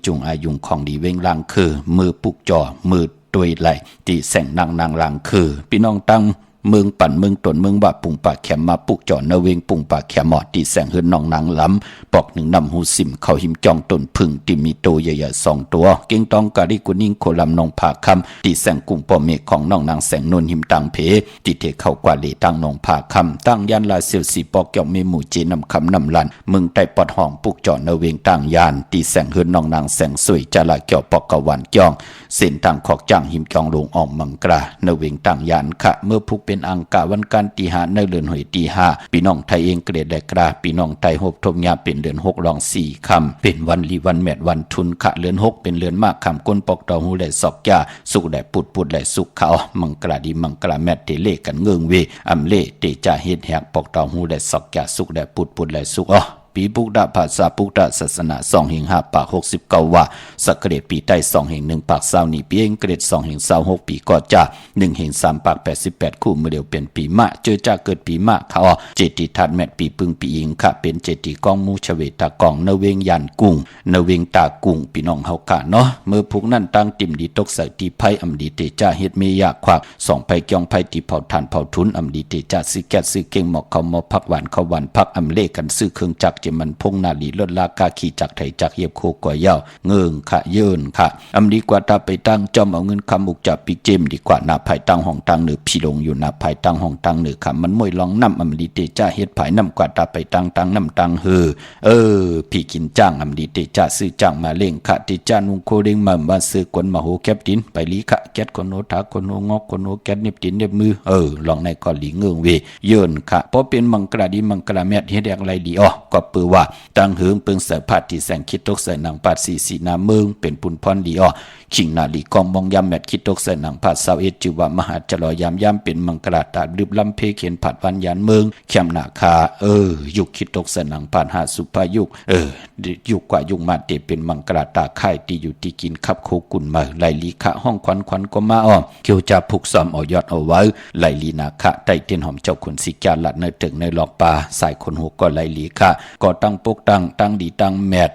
B: จุงอายุงของดีเวงลางคือมือปลูกจอมือตุยไหลที่แสงนางลางคือพี่น้องตั้งเมืองปั่นเมืองตนเมืองบาปุงปากแขมมาปุกจอเนเวงปุงปากแขมหมอตีแสงเฮือนนองนางล้ำปอกหนึ่งนำหูสิมเขาหิมจองต้นพึ่งที่มีโตใหญ่ๆ2ตัวเก่งตองกะริกุนิ่งโคลำนองผาคำตีแสงกุ่งปอเมฆของน้องนางแสงนนหิมตังเพตีเทเข้ากว่าเลตั้งนองผาคำตั้งยันลาเซียวสีปอกเกี่ยวเมหมู่จีนำคำนำลันเมืองใต้ปอดห้องปุกจอเนเวงตั้งยานตีแสงเฮือนนองนางแสงสวยจะละเกี่ยวปอกกะวันจองเส้นทางขอกจ้างหิมจองลงออกมังกราเนเวงตั้งยานค่ะเมื่อพุกเป็นอังกะวันการตี5ในเดือนหอยตี5พี่น้องไทยเองเกรดและกราพี่น้องไทยหบทมยาเป็นเดือน6รอง4คำเป็นวันลีวันแมดวันทุนขะเดือน6เป็นเดือนมากคำก้นปอกดอกหูและศอกยาสุกและปุดและสุกเขามังกราดีมังกราแมดเตเลกันเงืองเวอำเลเตจ่าเฮ็ดแหกปอกดอกหูและศอกยาสุกและปุดและสุกปีปุกดาภาษาปุกดาศาสนา2แห่ง5ปาก69ว่าสักเกรดปีใต้2แห่ง1ปาก20นี่ปีเองเกรด2แห่ง26ปีก็จะ1แห่ง3ปาก88คู่เมื่อเดียวเป็นปีมะเจอจากเกิดปีมะเขาเจติทัดแมดปีปึงปีอิงค่ะเป็นเจติกองมูชเวตากองเนเวงยันกุ้งเนเวงตากุ้งพี่น้องเฮากะเนาะเมื่อพุกนั้นตั้งติ่มดีตกใส่ตีไผอำดีเตจ่าเฮ็ดเมยาควัก2ไผเกียงไผตีเผาทานเผาทุนอำดีเตจ่าซื้อแก๊สซื้อเก่งหมอกเขาหมอพักหวานเขาหวานพักอำเลกันซื้อเครื่องจักรเจมันพงนาลีลดลากาขี่จักไถจักเย็บโคกว่าเย้าเงิงค่ะเยินค่ะอำดีกว่าตาไปตั้งจอมเอาเงินคำมุกจับปีเจมดีกว่าหน้าภายตั้งห้องตั้งเหนือพี่ลงอยู่หน้าภายตั้งห้องตั้งเหนือค่ะมันมวยลองน้ำอำดีเตจ่าเฮ็ดภายน้ำกว่าตาไปตั้งน้ำตั้งพี่กินจ้างอำดีเตจ่าซื้อจ้างมาเล่งค่ะเตจ่านุงโคเด้งมาบ้านซื้อกวนมาโหแคปตินไปลีค่ะแก๊สคนโนทาคนโนงอกคนโนแก๊สเน็บตินเน็บมือลองในก่อนหลีเงิงเวเยินค่ะเพราะเป็นมังกราดีมังกราแมดเฮ็ดอะไรดีก็ปือว่าตั้งเหิงเปิงเสือผัดที่แสงคิดตกใส่หนังปัดสีนาเมืองเป็นปุ่นพรดีขิงนาลีกองมองยำแมดคิดตกใส่หนังผัด21จือว่ามหาจลอยามเป็นมังกราตาดึบลำเพเขียนผัดวันยานเมืองแคมนาคายุคคิดตกใส่หนังผัดหาสุภายุกยุคกว่ายุคมาเตเป็นมังกราตาค่ายที่อยู่ที่กินขับโคกุนมาไหลลีขะห้องควันก็มาเกี่ยวจะผูกซ้อมยอดเอาไว้ไหลลีนาคะไตเตียนหอมเจ้าขุนสิกาลัดในตึกในหลอกปลาสายคนหัวก็ไหลลีค่ะก็ตั้งปกตั้งดีตั้งแมด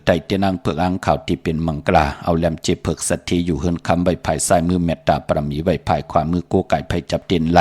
B: ไตเตียนางเผือกอังข่าวที่เป็นมังกราเอาแหลมเจ็บเผือกสัตทีอยู่เฮินคำใบภายซ้ายมือเมตตาปรมีใบภายขวามือโกไก่ไผจับเตียนไหล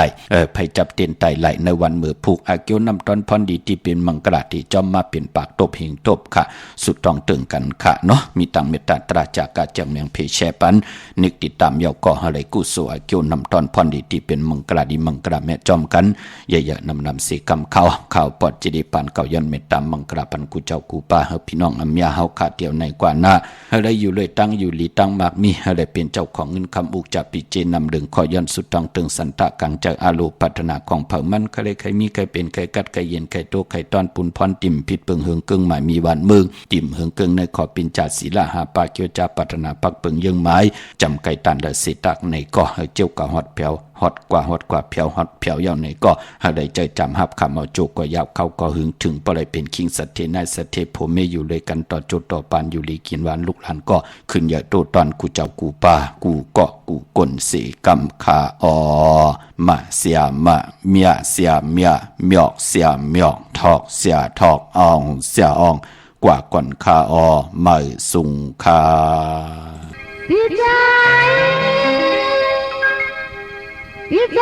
B: ไผจับเตียนไตไหลในวันมือผูกอาเกียวนำตอนพรดีที่เป็นมังกราที่จอมมาเป็นปากตบเฮงตบค่ะสุดต้องตึงกันค่ะเนาะมีตังเมตตาตราจากกาจำเมียงเพแชปันนึกติดตามยาวก่ออะไรกุโสอาเกียวนำตอนพรดีที่เป็นมังกราดีมังกราแม่จอมกันเยอะๆนำเสกำข่าวปอดจิริปันเก่ายันเมตตามังกราปันกูเจ้ากูป้าเฮาพี่น้องอำยาเฮาขาเดียวในกว่าหน้าเฮาได้อยู่เลยตั้งอยู่หลีตั้งมากมีเฮาได้เป็นเจ้าของเงินคำอุกจับปีเจนำดึงขอยันสุดต้องตึงสันตะกังจากอาโลพัฒนาของเผ่ามันใครใครมีใครเป็นใครกัดใครเย็นใครโตใครตอนปุนพรติ่มผิดเปิงเฮืองเกิงหมายมีวันเมืองติ่มเฮืองเกิงในขอปินจัดศีลาหาปาเกียวจาพัฒนาปักเปิงยังไม้จำไก่ตันเดเสตักในก่อเฮาเจ้ากะฮอดแผว ฮอดกว่าเพียวฮอดเพียวอย่างไหนก็หาได้ใจจำหับคำเอาจุกก็ยาวเขาก็หึงถึงปล่อยเป็นคิงสัตเทนายสัตเทผมไม่อยู่เลยกันต่อจุดต่อปานอยู่ลีกินหวานลูกหลานก็ขึ้นอย่าโตตอนกูเจ้ากูป้ากูเกาะกูกลเสกำขาออมาเสียมาเมียเสียเมียหมอกเสียหมอกทอกเสียทอกอองเสียอองกว่าก่อนคาออไม่สุงคา
G: พี่ใจพี่ใจ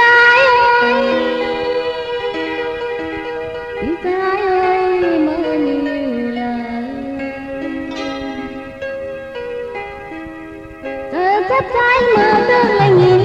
G: พี่ใจเมื่อนี้เธอจับใจเมื่อเดินและยิน